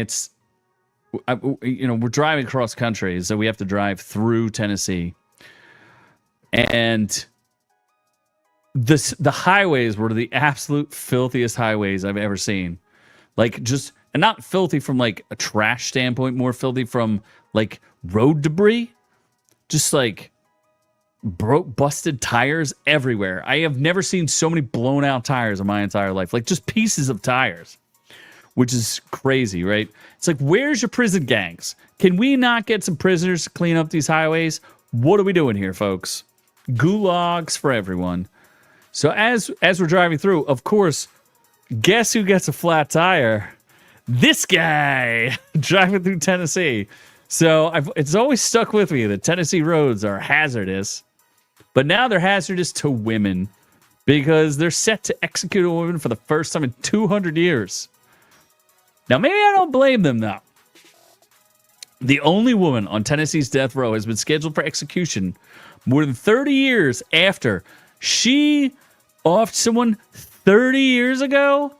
we're driving across country, so we have to drive through Tennessee. And the highways were the absolute filthiest highways I've ever seen. Like just, and not filthy from like a trash standpoint, more filthy from like road debris. Just like busted tires everywhere. I have never seen so many blown out tires in my entire life. Like just pieces of tires, which is crazy, right? It's like, where's your prison gangs? Can we not get some prisoners to clean up these highways? What are we doing here, folks? Gulags for everyone. So as we're driving through, of course, guess who gets a flat tire? This guy driving through Tennessee. So it's always stuck with me that Tennessee roads are hazardous, but now they're hazardous to women because they're set to execute a woman for the first time in 200 years. Now, maybe I don't blame them, though. The only woman on Tennessee's death row has been scheduled for execution more than 30 years after she offed someone 30 years ago.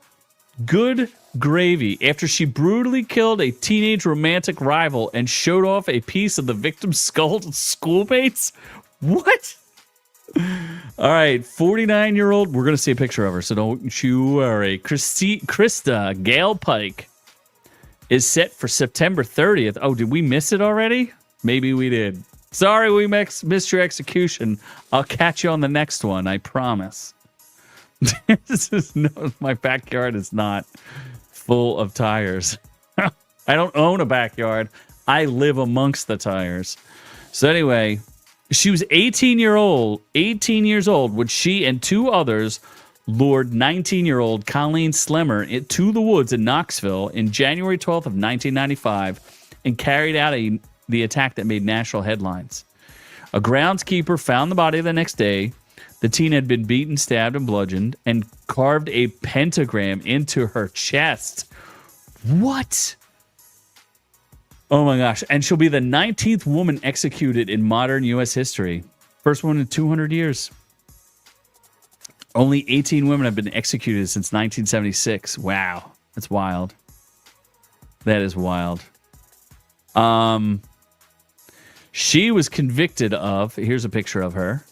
Good gravy. After she brutally killed a teenage romantic rival and showed off a piece of the victim's skull to schoolmates. What? All right, 49-year-old. We're going to see a picture of her, so don't you worry. Krista Gale Pike is set for September 30th. Oh, did we miss it already? Maybe we did. Sorry we missed your execution. I'll catch you on the next one, I promise. My backyard is not full of tires. I don't own a backyard. I live amongst the tires. So anyway, she was 18 years old when she and two others lured 19-year-old Colleen Slemmer to the woods in Knoxville in January 12th of 1995 and carried out the attack that made national headlines. A groundskeeper found the body the next day. The teen had been beaten, stabbed, and bludgeoned, and carved a pentagram into her chest. What? Oh my gosh. And she'll be the 19th woman executed in modern U.S. history. First one in 200 years. Only 18 women have been executed since 1976. Wow. That's wild. That is wild. She was convicted of, here's a picture of her.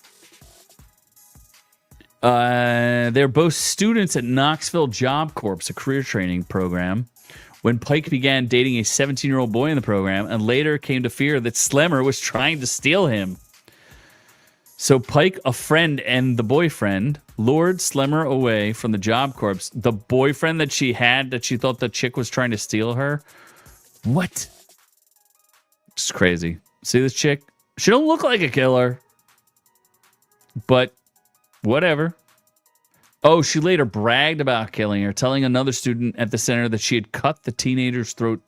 They're both students at Knoxville Job Corps, a career training program, when Pike began dating a 17-year-old boy in the program and later came to fear that Slemmer was trying to steal him. So Pike, a friend, and the boyfriend lured Slemmer away from the Job Corps. The boyfriend that she had that she thought the chick was trying to steal her? What? It's crazy. See this chick? She don't look like a killer. But whatever. Oh, she later bragged about killing her, telling another student at the center that she had cut the teenager's throat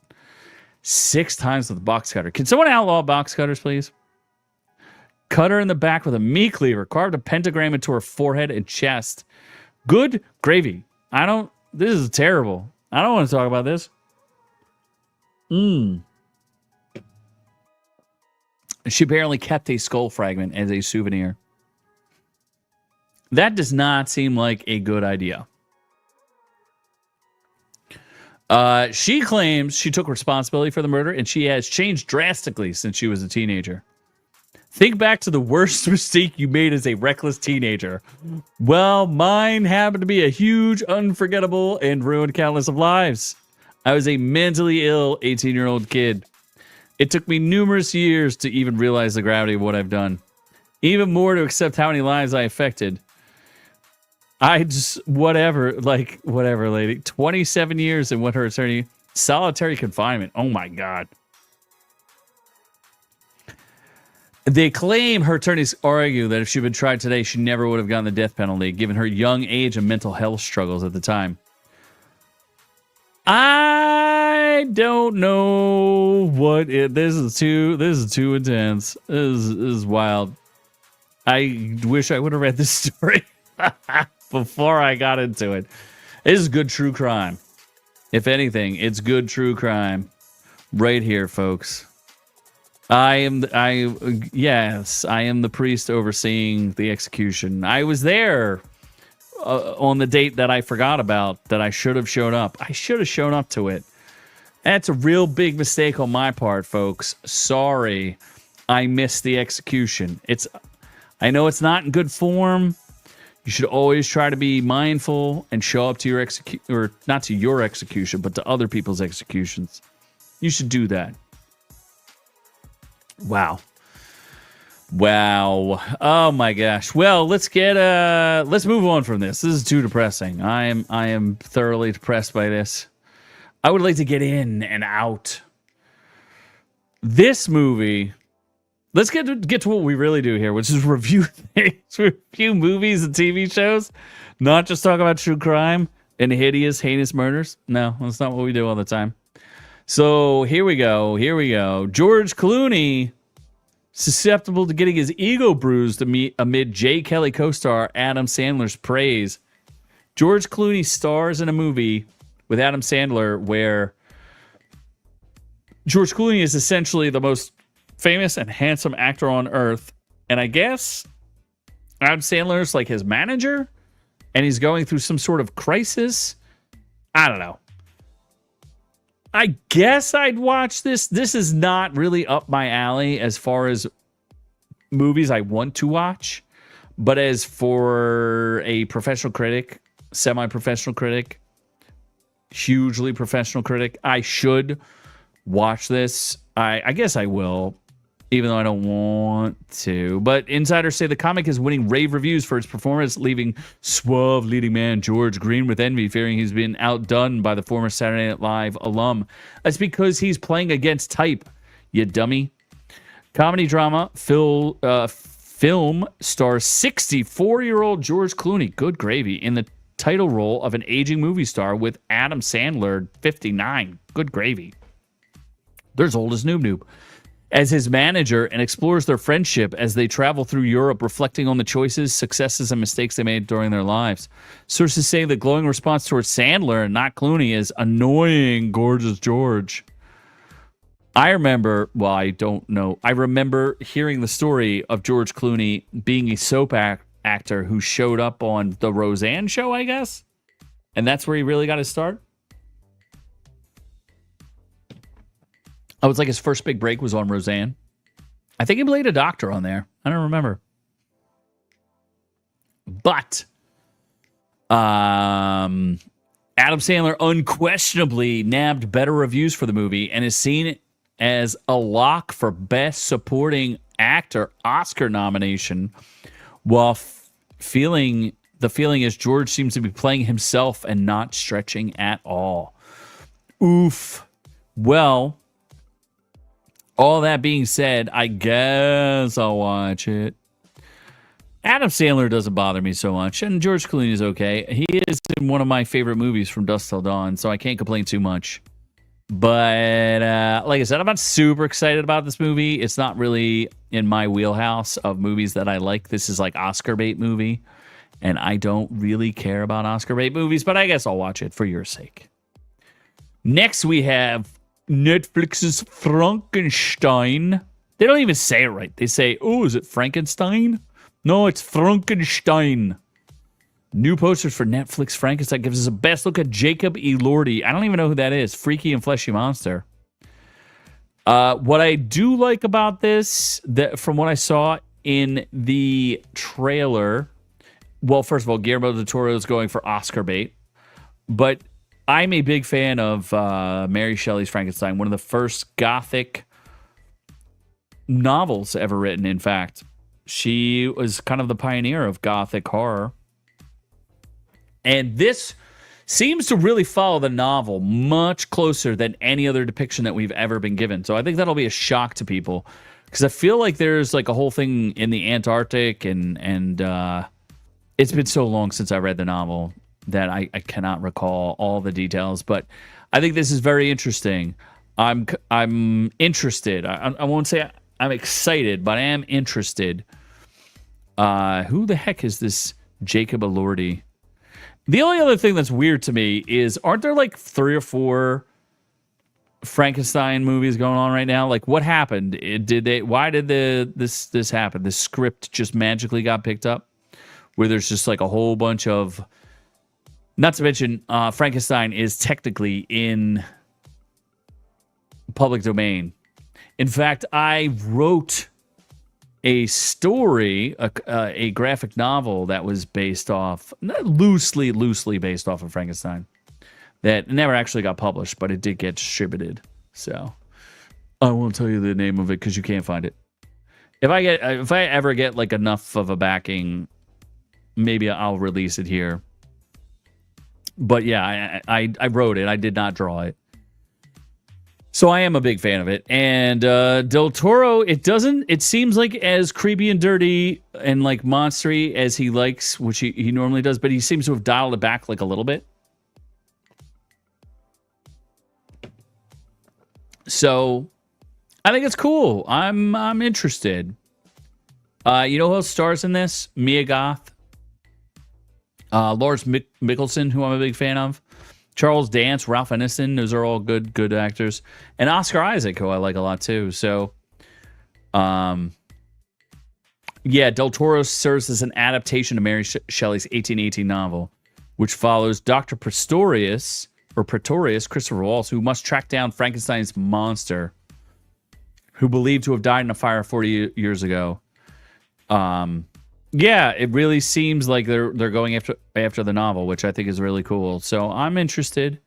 6 times with a box cutter. Can someone outlaw box cutters, please? Cut her in the back with a meat cleaver, carved a pentagram into her forehead and chest. Good gravy. This is terrible. I don't want to talk about this. She apparently kept a skull fragment as a souvenir. That does not seem like a good idea. She claims she took responsibility for the murder and she has changed drastically since she was a teenager. Think back to the worst mistake you made as a reckless teenager. Well, mine happened to be a huge, unforgettable, and ruined countless of lives. I was a mentally ill 18-year-old kid. It took me numerous years to even realize the gravity of what I've done. Even more to accept how many lives I affected. I just, whatever, lady. 27 years in what her attorney, solitary confinement. Oh my God. They claim her attorneys argue that if she'd been tried today, she never would have gotten the death penalty, given her young age and mental health struggles at the time. I don't know what this is too intense. This is wild. I wish I would have read this story before I got into it. This is good true crime. If anything, it's good true crime right here, folks. I am the priest overseeing the execution. I was there on the date that I forgot about, that I should have showed up. I should have shown up to it. That's a real big mistake on my part, folks. Sorry, I missed the execution. I know it's not in good form. You should always try to be mindful and show up to your or not to your execution, but to other people's executions. You should do that. Wow. Oh my gosh. Well, let's move on from this. This is too depressing. I am thoroughly depressed by this. I would like to get in and out. This movie, let's get to what we really do here, which is review things, review movies and TV shows, not just talk about true crime and heinous murders. No, that's not what we do all the time. So here we go. George Clooney, susceptible to getting his ego bruised amid J. Kelly co-star Adam Sandler's praise. George Clooney stars in a movie with Adam Sandler where George Clooney is essentially the most famous and handsome actor on earth. And I guess Adam Sandler's like his manager and he's going through some sort of crisis. I don't know. I guess I'd watch this. This is not really up my alley as far as movies I want to watch. But as for a professional critic, semi-professional critic, hugely professional critic, I should watch this. I guess I will, even though I don't want to. But insiders say the comic is winning rave reviews for its performance, leaving suave leading man George Green with envy, fearing he's been outdone by the former Saturday Night Live alum. That's because he's playing against type, you dummy. Comedy drama film stars 64-year-old George Clooney, good gravy, in the title role of an aging movie star with Adam Sandler, 59, good gravy. They're as old as Noob, as his manager, and explores their friendship as they travel through Europe, reflecting on the choices, successes, and mistakes they made during their lives. Sources say the glowing response towards Sandler and not Clooney is annoying, gorgeous George. I remember hearing the story of George Clooney being a soap actor who showed up on the Roseanne show, I guess. And that's where he really got his start. Oh, it's like his first big break was on Roseanne. I think he played a doctor on there. I don't remember. But Adam Sandler unquestionably nabbed better reviews for the movie and is seen as a lock for Best Supporting Actor Oscar nomination, while the feeling is George seems to be playing himself and not stretching at all. Oof. Well, all that being said, I guess I'll watch it. Adam Sandler doesn't bother me so much, and George Clooney is okay. He is in one of my favorite movies from Dusk Till Dawn, so I can't complain too much. But like I said, I'm not super excited about this movie. It's not really in my wheelhouse of movies that I like. This is like Oscar bait movie, and I don't really care about Oscar bait movies, but I guess I'll watch it for your sake. Next, we have Netflix's Frankenstein. They don't even say it right. They say, oh, is it Frankenstein? No, it's Frankenstein. New posters for Netflix Frankenstein gives us a best look at Jacob Elordi. I don't even know who that is. Freaky and fleshy monster. What I do like about this, that from what I saw in the trailer, well, first of all, Guillermo del Toro is going for Oscar bait, but I'm a big fan of Mary Shelley's Frankenstein, one of the first Gothic novels ever written, in fact. She was kind of the pioneer of Gothic horror. And this seems to really follow the novel much closer than any other depiction that we've ever been given. So I think that'll be a shock to people, because I feel like there's like a whole thing in the Antarctic, and it's been so long since I read the novel that I cannot recall all the details. But I think this is very interesting. I'm interested. I won't say I'm excited, but I am interested. Who the heck is this Jacob Elordi? The only other thing that's weird to me is, aren't there like 3 or 4 Frankenstein movies going on right now? Like, what happened? Why did this happen? The script just magically got picked up, where there's just like a whole bunch of, not to mention Frankenstein is technically in public domain. In fact, I wrote a story, a graphic novel that was based off, loosely based off of Frankenstein, that never actually got published, but it did get distributed. So I won't tell you the name of it because you can't find it. If I ever get like enough of a backing, maybe I'll release it here. But yeah, I wrote it. I did not draw it. So I am a big fan of it. And Del Toro, it seems like as creepy and dirty and like monstery as he likes, which he normally does, but he seems to have dialed it back like a little bit. So I think it's cool. I'm interested. You know who else stars in this? Mia Goth. Lars Mikkelsen, who I'm a big fan of. Charles Dance, Ralph Ineson, those are all good actors. And Oscar Isaac, who I like a lot too. So, yeah, Del Toro serves as an adaptation of Mary Shelley's 1818 novel, which follows Dr. Pretorius, Christopher Waltz, who must track down Frankenstein's monster, who believed to have died in a fire 40 years ago. Yeah, it really seems like they're going after the novel, which I think is really cool. So I'm interested.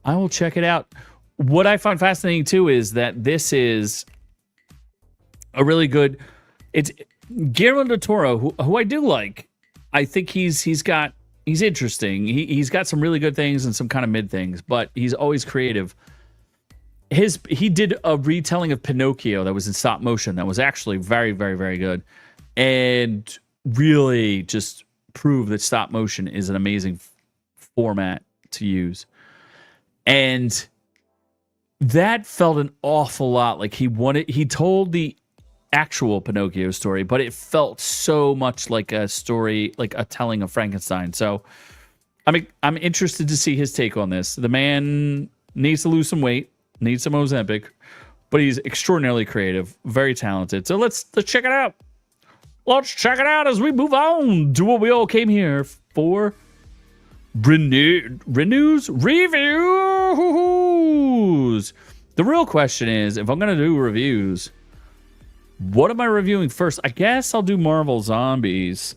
I will check it out. What I find fascinating too is that this is a really good. It's Guillermo del Toro, who I do like. I think he's interesting. He's got some really good things and some kind of mid things, but he's always creative. He did a retelling of Pinocchio that was in stop motion that was actually very, very, very good, and really just prove that stop motion is an amazing format to use. And that felt an awful lot like he told the actual Pinocchio story, but it felt so much like a story, like a telling of Frankenstein. So I'm interested to see his take on this. The man needs to lose some weight, needs some Ozempic, but he's extraordinarily creative, very talented. So let's check it out. Let's check it out as we move on to what we all came here for. Reviews. The real question is, if I'm going to do reviews, what am I reviewing first? I guess I'll do Marvel Zombies.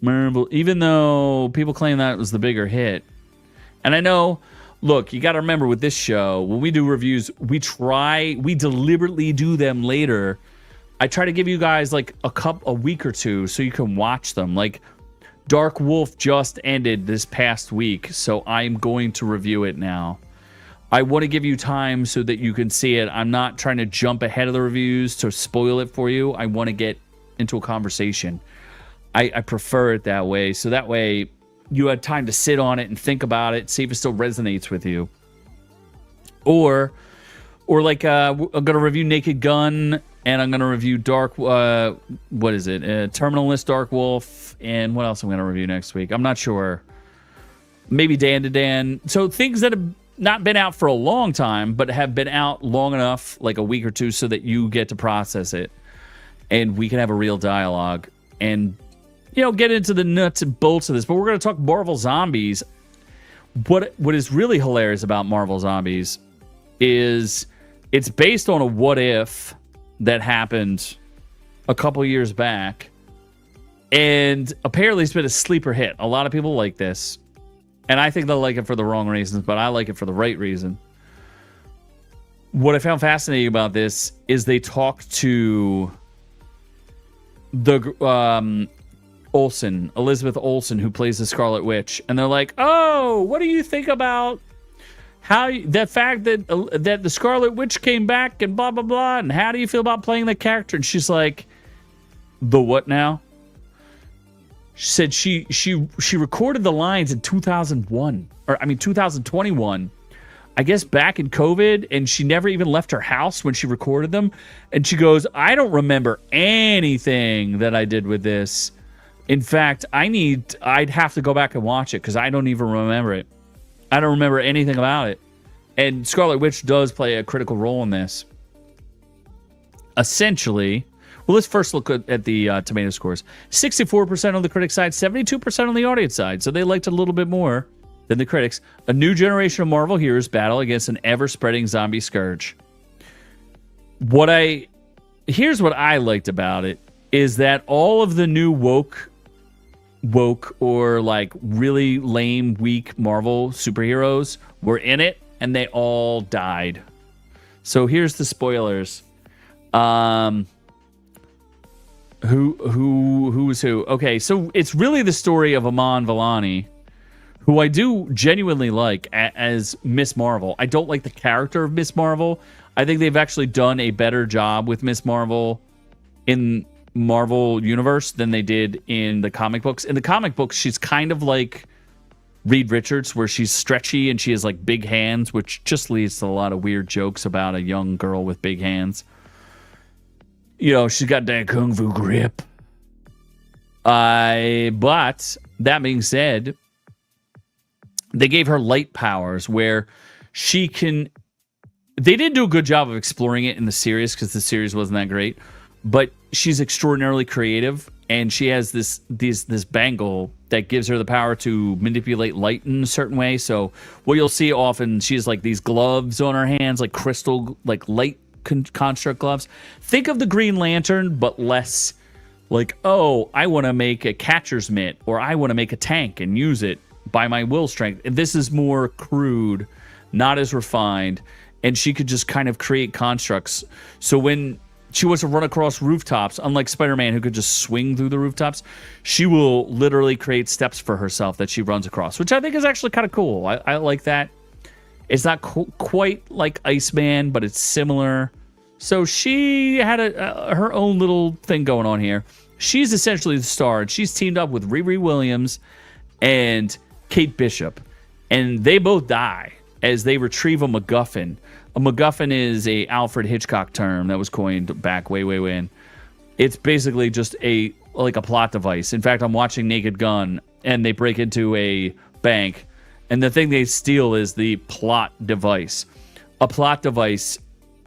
Even though people claim that was the bigger hit. And I know, look, you got to remember with this show, when we do reviews, we deliberately do them later. I try to give you guys like a week or two so you can watch them. Like Dark Wolf just ended this past week, so I'm going to review it now. I want to give you time so that you can see it. I'm not trying to jump ahead of the reviews to spoil it for you. I want to get into a conversation. I prefer it that way, so that way you had time to sit on it and think about it, see if it still resonates with you. Or like I'm going to review Naked Gun, and I'm going to review Terminalist Dark Wolf, and what else I'm going to review next week? I'm not sure. Maybe Dan to Dan. So things that have not been out for a long time, but have been out long enough, like a week or two, so that you get to process it, and we can have a real dialogue, and get into the nuts and bolts of this. But we're going to talk Marvel Zombies. What is really hilarious about Marvel Zombies is it's based on a what if that happened a couple years back, and apparently it's been a sleeper hit. A lot of people like this, and I think they'll like it for the wrong reasons, but I like it for the right reason. What I found fascinating about this is they talk to the Elizabeth Olsen, who plays the Scarlet Witch, and they're like, "Oh, what do you think about the fact that the Scarlet Witch came back and blah blah blah, and how do you feel about playing the character?" And she's like, "The what now?" She said she recorded the lines in 2021, I guess back in COVID, and she never even left her house when she recorded them. And she goes, "I don't remember anything that I did with this. In fact, I'd have to go back and watch it because I don't even remember it. I don't remember anything about it." And Scarlet Witch does play a critical role in this. Essentially, well, let's first look at the tomato scores. 64% on the critic side, 72% on the audience side. So they liked it a little bit more than the critics. A new generation of Marvel heroes battle against an ever-spreading zombie scourge. Here's what I liked about it. is that all of the new woke or like really lame, weak Marvel superheroes were in it, and they all died. So here's the spoilers. Who's who? Okay, so it's really the story of Aman Vellani, who I do genuinely like as Miss Marvel. I don't like the character of Miss Marvel. I think they've actually done a better job with Miss Marvel in Marvel Universe than they did in the comic books. In the comic books, she's kind of like Reed Richards, where she's stretchy and she has like big hands, which just leads to a lot of weird jokes about a young girl with big hands. You know, she's got that kung fu grip. But that being said, they gave her light powers where she can... They didn't do a good job of exploring it in the series because the series wasn't that great. But she's extraordinarily creative, and she has this bangle that gives her the power to manipulate light in a certain way. So what you'll see often, she has like these gloves on her hands, like crystal, like light construct gloves. Think of the Green Lantern, but less like, oh, I want to make a catcher's mitt, or I want to make a tank and use it by my will strength. And this is more crude, not as refined, and she could just kind of create constructs. So when she wants to run across rooftops, unlike Spider-Man, who could just swing through the rooftops, she will literally create steps for herself that she runs across, which I think is actually kind of cool. I like that. It's not quite like Iceman, but it's similar. So she had her own little thing going on here. She's essentially the star, and she's teamed up with Riri Williams and Kate Bishop. And they both die as they retrieve a MacGuffin. A MacGuffin is a Alfred Hitchcock term that was coined back way when. It's basically just a plot device. In fact, I'm watching Naked Gun, and they break into a bank, and the thing they steal is the plot device. A plot device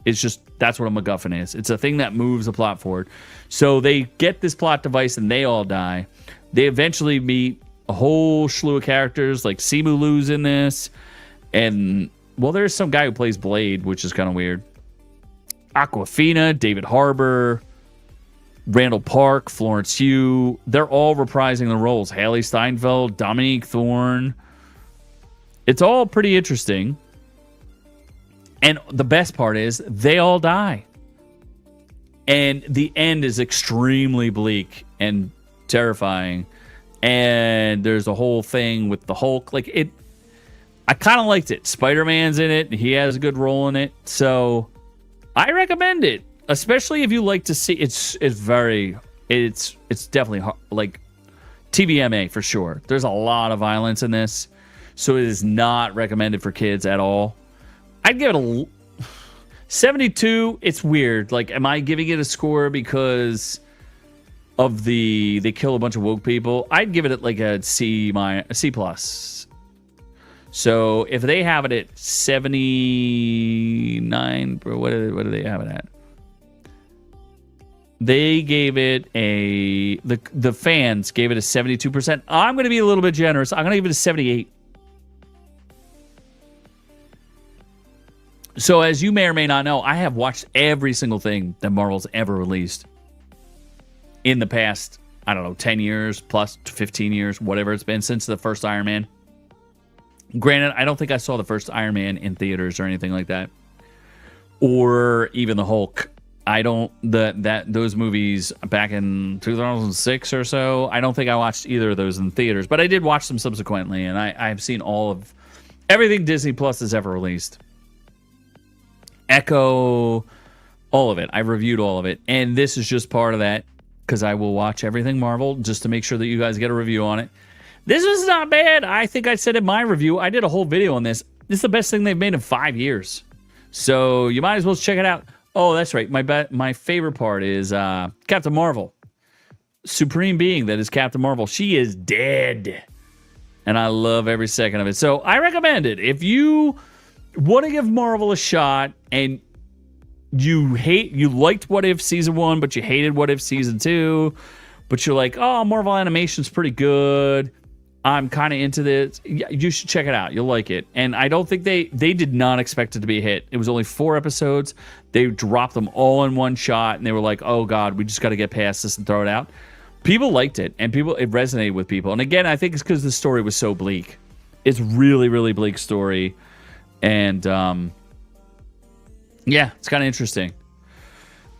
is just, that's what a MacGuffin is. It's a thing that moves the plot forward. So they get this plot device, and they all die. They eventually meet a whole slew of characters, like Simu Liu's in this, and... well, there's some guy who plays Blade, which is kind of weird. Aquafina, David Harbour, Randall Park, Florence Pugh. They're all reprising the roles. Haley Steinfeld, Dominique Thorne. It's all pretty interesting. And the best part is they all die. And the end is extremely bleak and terrifying. And there's a whole thing with the Hulk. Like, it... I kind of liked it. Spider-Man's in it. He has a good role in it. So I recommend it, especially if you like to see. It's definitely like TVMA for sure. There's a lot of violence in this, so it is not recommended for kids at all. I'd give it a 72. It's weird. Like, am I giving it a score because of they kill a bunch of woke people? I'd give it like a C plus. So if they have it at 79, what do they have it at? They gave it the fans gave it a 72%. I'm going to be a little bit generous. I'm going to give it a 78. So as you may or may not know, I have watched every single thing that Marvel's ever released in the past, I don't know, 10 years plus 15 years, whatever it's been since the first Iron Man. Granted, I don't think I saw the first Iron Man in theaters or anything like that, or even the Hulk. I don't those movies back in 2006 or so. I don't think I watched either of those in theaters, but I did watch them subsequently, and I've seen all of everything Disney Plus has ever released. Echo, all of it. I reviewed all of it, and this is just part of that because I will watch everything Marvel just to make sure that you guys get a review on it. This was not bad. I think I said in my review, I did a whole video on this. This is the best thing they've made in 5 years. So you might as well check it out. Oh, that's right. My favorite part is Captain Marvel. Supreme being that is Captain Marvel. She is dead. And I love every second of it. So I recommend it. If you want to give Marvel a shot and you liked What If Season 1, but you hated What If Season 2, but you're like, oh, Marvel Animation's pretty good. I'm kind of into this. You should check it out. You'll like it. And I don't think they did not expect it to be a hit. It was only 4 episodes. They dropped them all in one shot, and they were like, "Oh God, we just got to get past this and throw it out." People liked it, and it resonated with people. And again, I think it's because the story was so bleak. It's really, really bleak story, and yeah, it's kind of interesting.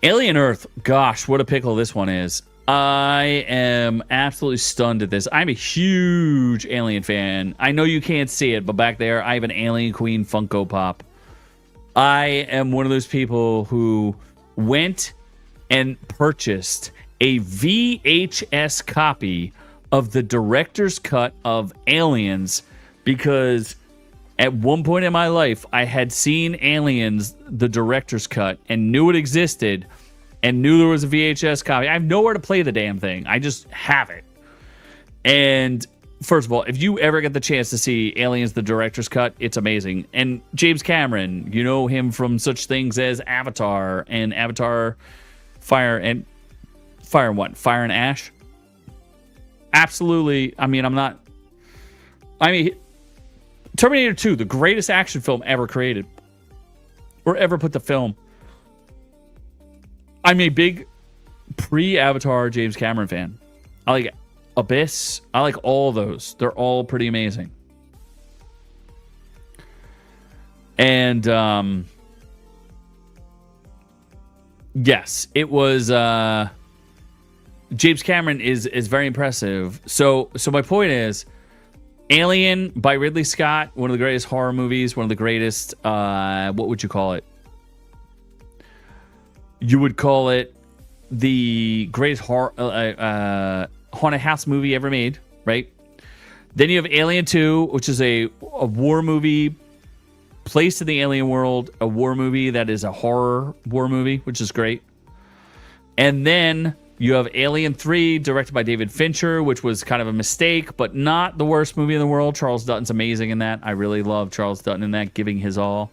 Alien Earth, gosh, what a pickle this one is. I am absolutely stunned at this. I'm a huge Alien fan. I know you can't see it, but back there, I have an Alien Queen Funko Pop. I am one of those people who went and purchased a VHS copy of the director's cut of Aliens because at one point in my life, I had seen Aliens, the director's cut, and knew it existed. And knew there was a VHS copy. I have nowhere to play the damn thing. I just have it. And first of all, if you ever get the chance to see Aliens, the director's cut, it's amazing. And James Cameron, you know him from such things as Avatar and Avatar Fire and Ash. Absolutely. Terminator 2, the greatest action film ever created or ever put to film. I'm a big pre-Avatar James Cameron fan. I like Abyss. I like all those. They're all pretty amazing. And yes, it was James Cameron is very impressive. So my point is, Alien by Ridley Scott, one of the greatest horror movies, one of the greatest what would you call it? You would call it the greatest haunted house movie ever made, right? Then you have Alien 2, which is a war movie placed in the alien world, a war movie that is a horror war movie, which is great. And then you have Alien 3, directed by David Fincher, which was kind of a mistake, but not the worst movie in the world. Charles Dutton's amazing in that. I really love Charles Dutton in that, giving his all.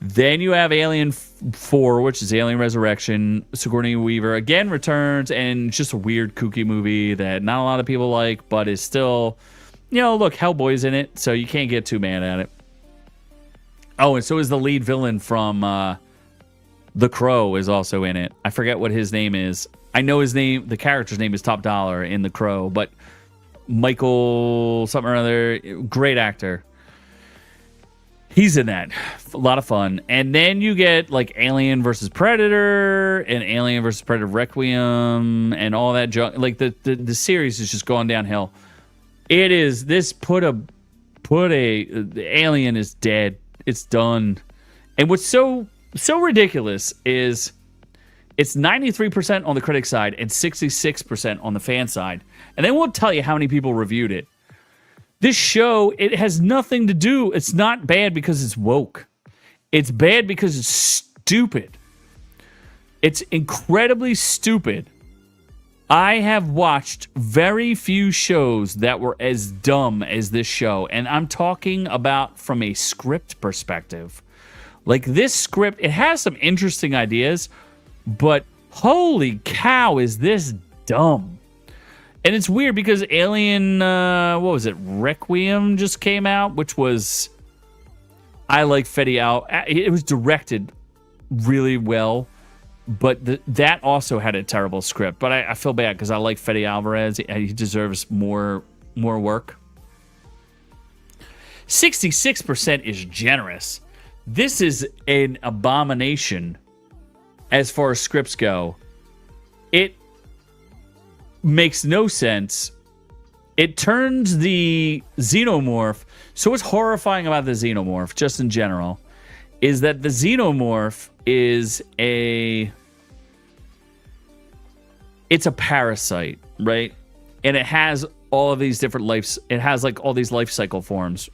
Then you have Alien 4, which is Alien Resurrection. Sigourney Weaver again returns, and it's just a weird, kooky movie that not a lot of people like, but is still, look, Hellboy's in it, so you can't get too mad at it. Oh, and so is the lead villain from The Crow is also in it. I forget what his name is. I know his name, the character's name is Top Dollar in The Crow, but Michael something or other, great actor. He's in that. A lot of fun. And then you get like Alien versus Predator and Alien versus Predator Requiem and all that junk. Like the series is just going downhill. It is. The Alien is dead. It's done. And what's so ridiculous is it's 93% on the critic side and 66% on the fan side. And they won't tell you how many people reviewed it. This show, it has nothing to do. It's not bad because it's woke. It's bad because it's stupid. It's incredibly stupid. I have watched very few shows that were as dumb as this show. And I'm talking about from a script perspective. Like this script, it has some interesting ideas, but holy cow, is this dumb. And it's weird because Alien, Requiem just came out, which was, I like Fede Al. It was directed really well, but that also had a terrible script. But I feel bad because I like Fede Alvarez. He deserves more work. 66% is generous. This is an abomination as far as scripts go. It makes no sense. It turns the xenomorph. So what's horrifying about the xenomorph, just in general, is that the xenomorph is it's a parasite, right? And it has all of these different lives. It has like all these life cycle forms,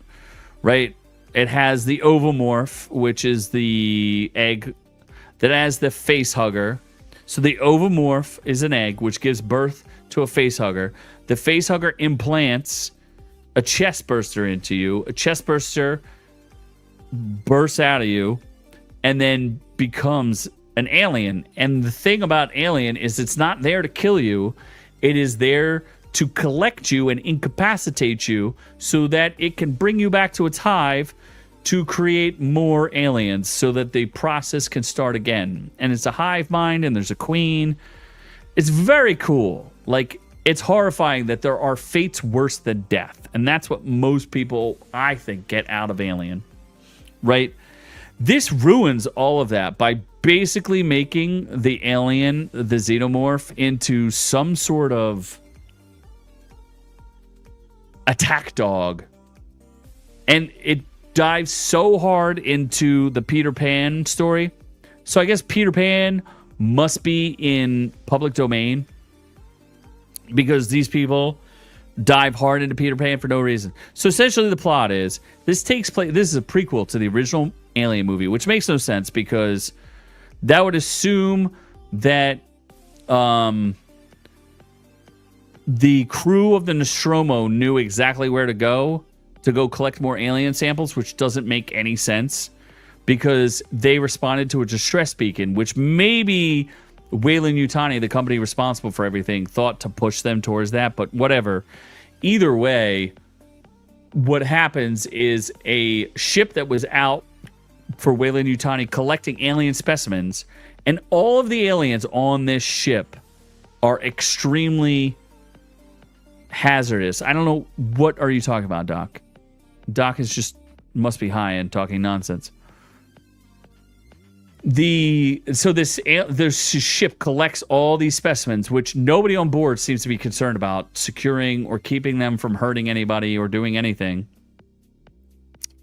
right? It has the ovomorph, which is the egg that has the face hugger. So the ovomorph is an egg, which gives birth to a face hugger. The face hugger implants a chest burster into you. A chest burster bursts out of you and then becomes an alien. And the thing about Alien is it's not there to kill you. It is there to collect you and incapacitate you so that it can bring you back to its hive to create more aliens so that the process can start again. And it's a hive mind and there's a queen. It's very cool. Like, it's horrifying that there are fates worse than death. And that's what most people, I think, get out of Alien. Right? This ruins all of that by basically making the alien, the xenomorph, into some sort of attack dog. And it dives so hard into the Peter Pan story. So I guess Peter Pan must be in public domain because these people dive hard into Peter Pan for no reason. So essentially the plot is this takes place. This is a prequel to the original Alien movie, which makes no sense because that would assume that the crew of the Nostromo knew exactly where to go collect more alien samples, which doesn't make any sense because they responded to a distress beacon, which maybe Weyland-Yutani, the company responsible for everything, thought to push them towards that, but whatever. Either way, what happens is a ship that was out for Weyland-Yutani collecting alien specimens, and all of the aliens on this ship are extremely hazardous. I don't know. What are you talking about, Doc? Doc is just must be high and talking nonsense. This ship collects all these specimens, which nobody on board seems to be concerned about securing or keeping them from hurting anybody or doing anything.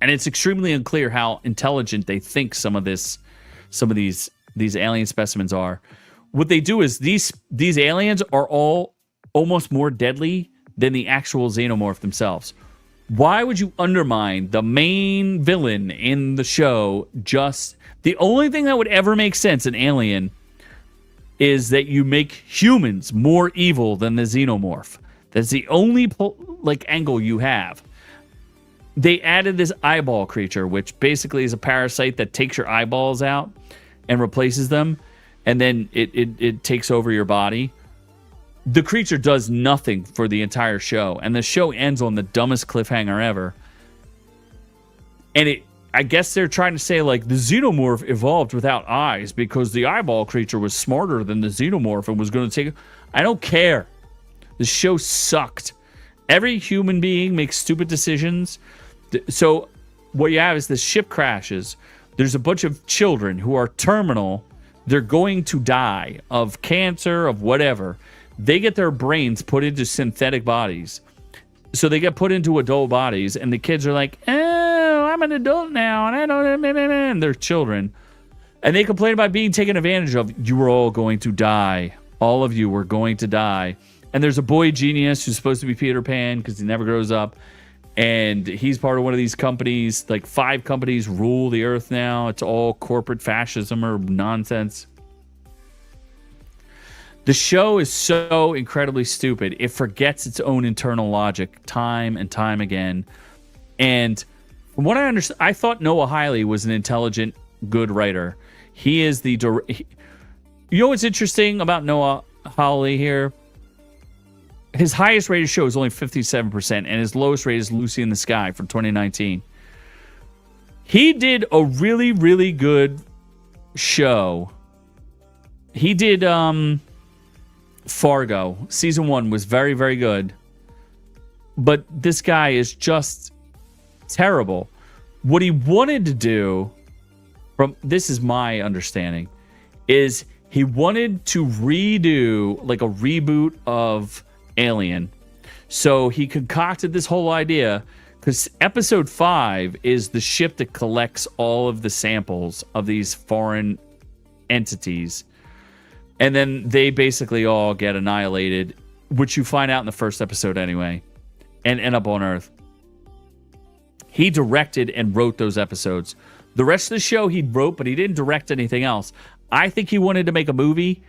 And it's extremely unclear how intelligent they think some of these alien specimens are. What they do is these aliens are all almost more deadly than the actual xenomorph themselves. Why would you undermine the main villain in the show? Just the only thing that would ever make sense in Alien is that you make humans more evil than the xenomorph. That's the only angle you have. They added this eyeball creature, which basically is a parasite that takes your eyeballs out and replaces them, and then it takes over your body. The creature does nothing for the entire show, and the show ends on the dumbest cliffhanger ever. And I guess they're trying to say, like, the xenomorph evolved without eyes because the eyeball creature was smarter than the xenomorph and was going to take... I don't care. The show sucked. Every human being makes stupid decisions. So what you have is the ship crashes. There's a bunch of children who are terminal. They're going to die of cancer, of whatever. They get their brains put into synthetic bodies. So they get put into adult bodies, and the kids are like, oh, I'm an adult now, and I don't... And they're children. And they complain about being taken advantage of. You were all going to die. All of you were going to die. And there's a boy genius who's supposed to be Peter Pan because he never grows up. And he's part of one of these companies. Like 5 companies rule the earth now. It's all corporate fascism or nonsense. The show is so incredibly stupid. It forgets its own internal logic time and time again. And from what I understand, I thought Noah Hawley was an intelligent, good writer. He is the... You know what's interesting about Noah Hawley here? His highest rated show is only 57%, and his lowest rate is Lucy in the Sky from 2019. He did a really, really good show. He did Fargo. Season 1 was very, very good. But this guy is just terrible. What he wanted to do, this is my understanding, is he wanted to redo like a reboot of Alien. So he concocted this whole idea because episode 5 is the ship that collects all of the samples of these foreign entities. And then they basically all get annihilated, which you find out in the first episode anyway, and end up on Earth. He directed and wrote those episodes. The rest of the show he wrote, but he didn't direct anything else. I think he wanted to make a movie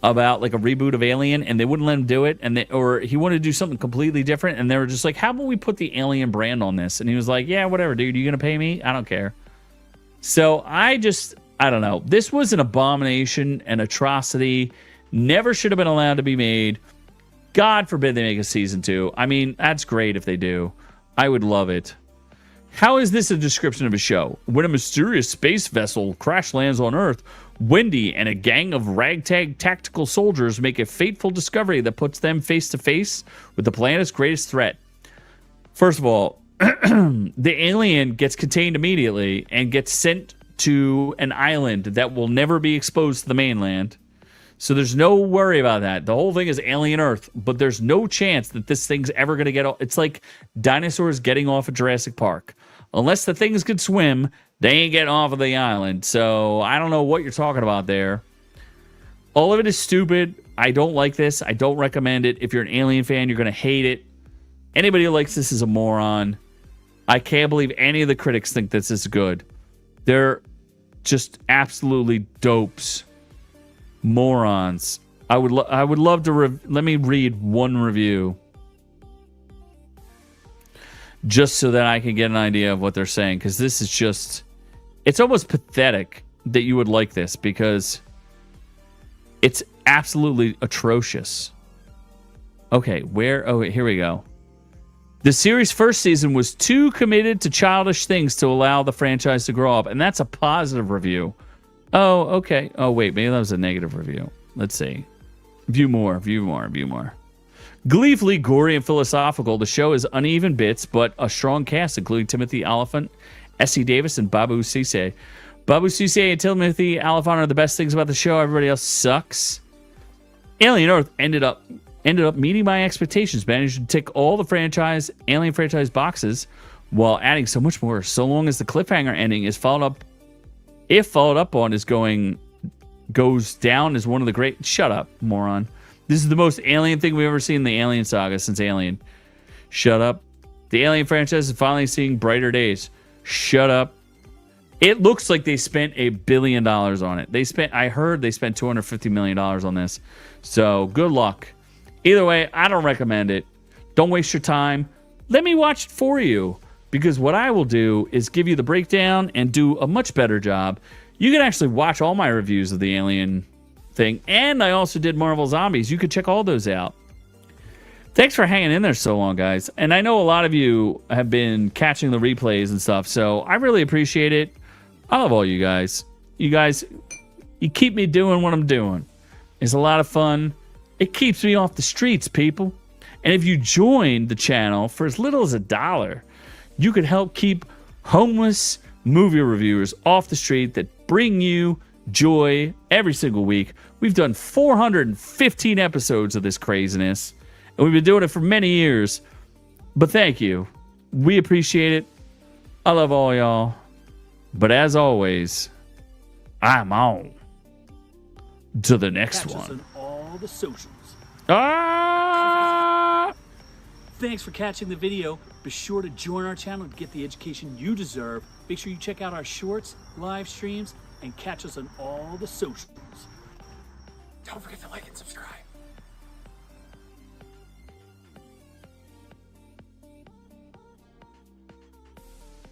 about like a reboot of Alien, and they wouldn't let him do it, or he wanted to do something completely different, and they were just like, how about we put the Alien brand on this? And he was like, yeah, whatever, dude, you gonna pay me? I don't care. So I don't know. This was an abomination, an atrocity, never should have been allowed to be made. God forbid they make a season 2. I mean, that's great if they do. I would love it. How is this a description of a show? When a mysterious space vessel crash lands on Earth, Wendy and a gang of ragtag tactical soldiers make a fateful discovery that puts them face to face with the planet's greatest threat. First of all, the alien gets contained immediately and gets sent to an island that will never be exposed to the mainland. So there's no worry about that. The whole thing is alien Earth, but there's no chance that this thing's ever going to get off. It's like dinosaurs getting off of Jurassic Park. Unless the things could swim, they ain't getting off of the island. So I don't know what you're talking about there. All of it is stupid. I don't like this. I don't recommend it. If you're an Alien fan, you're going to hate it. Anybody who likes this is a moron. I can't believe any of the critics think this is good. They're just absolutely dopes. Morons. I would love to let me read one review just so that I can get an idea of what they're saying, because this is just, it's almost pathetic that you would like this, because it's absolutely atrocious. Okay, here we go. The series' first season was too committed to childish things to allow the franchise to grow up, and that's a positive review. Oh, okay. Oh, wait, maybe that was a negative review. Let's see. View more. Gleefully gory and philosophical, the show is uneven bits, but a strong cast, including Timothy Olyphant, Essie Davis, and Babu Cisse. Babu Cisse and Timothy Olyphant are the best things about the show. Everybody else sucks. Alien Earth ended up meeting my expectations, managed to tick all the Alien franchise boxes while adding so much more, so long as the cliffhanger ending is followed up on goes down as one of the great... Shut up, moron. This is the most alien thing we've ever seen in the Alien saga since Alien. Shut up. The Alien franchise is finally seeing brighter days. Shut up. It looks like they spent $1 billion on it. I heard they spent $250 million on this. So, good luck. Either way, I don't recommend it. Don't waste your time. Let me watch it for you. Because what I will do is give you the breakdown and do a much better job. You can actually watch all my reviews of the Alien thing. And I also did Marvel Zombies. You could check all those out. Thanks for hanging in there so long, guys. And I know a lot of you have been catching the replays and stuff. So I really appreciate it. I love all you guys. You keep me doing what I'm doing. It's a lot of fun. It keeps me off the streets, people. And if you join the channel for as little as $1, you could help keep homeless movie reviewers off the street that bring you joy every single week. We've done 415 episodes of this craziness, and we've been doing it for many years. But thank you. We appreciate it. I love all y'all. But as always, I'm on to the next one. Catch us on all the socials. Thanks for catching the video. Be sure to join our channel to get the education you deserve. Make sure you check out our shorts, live streams, and catch us on all the socials. Don't forget to like and subscribe.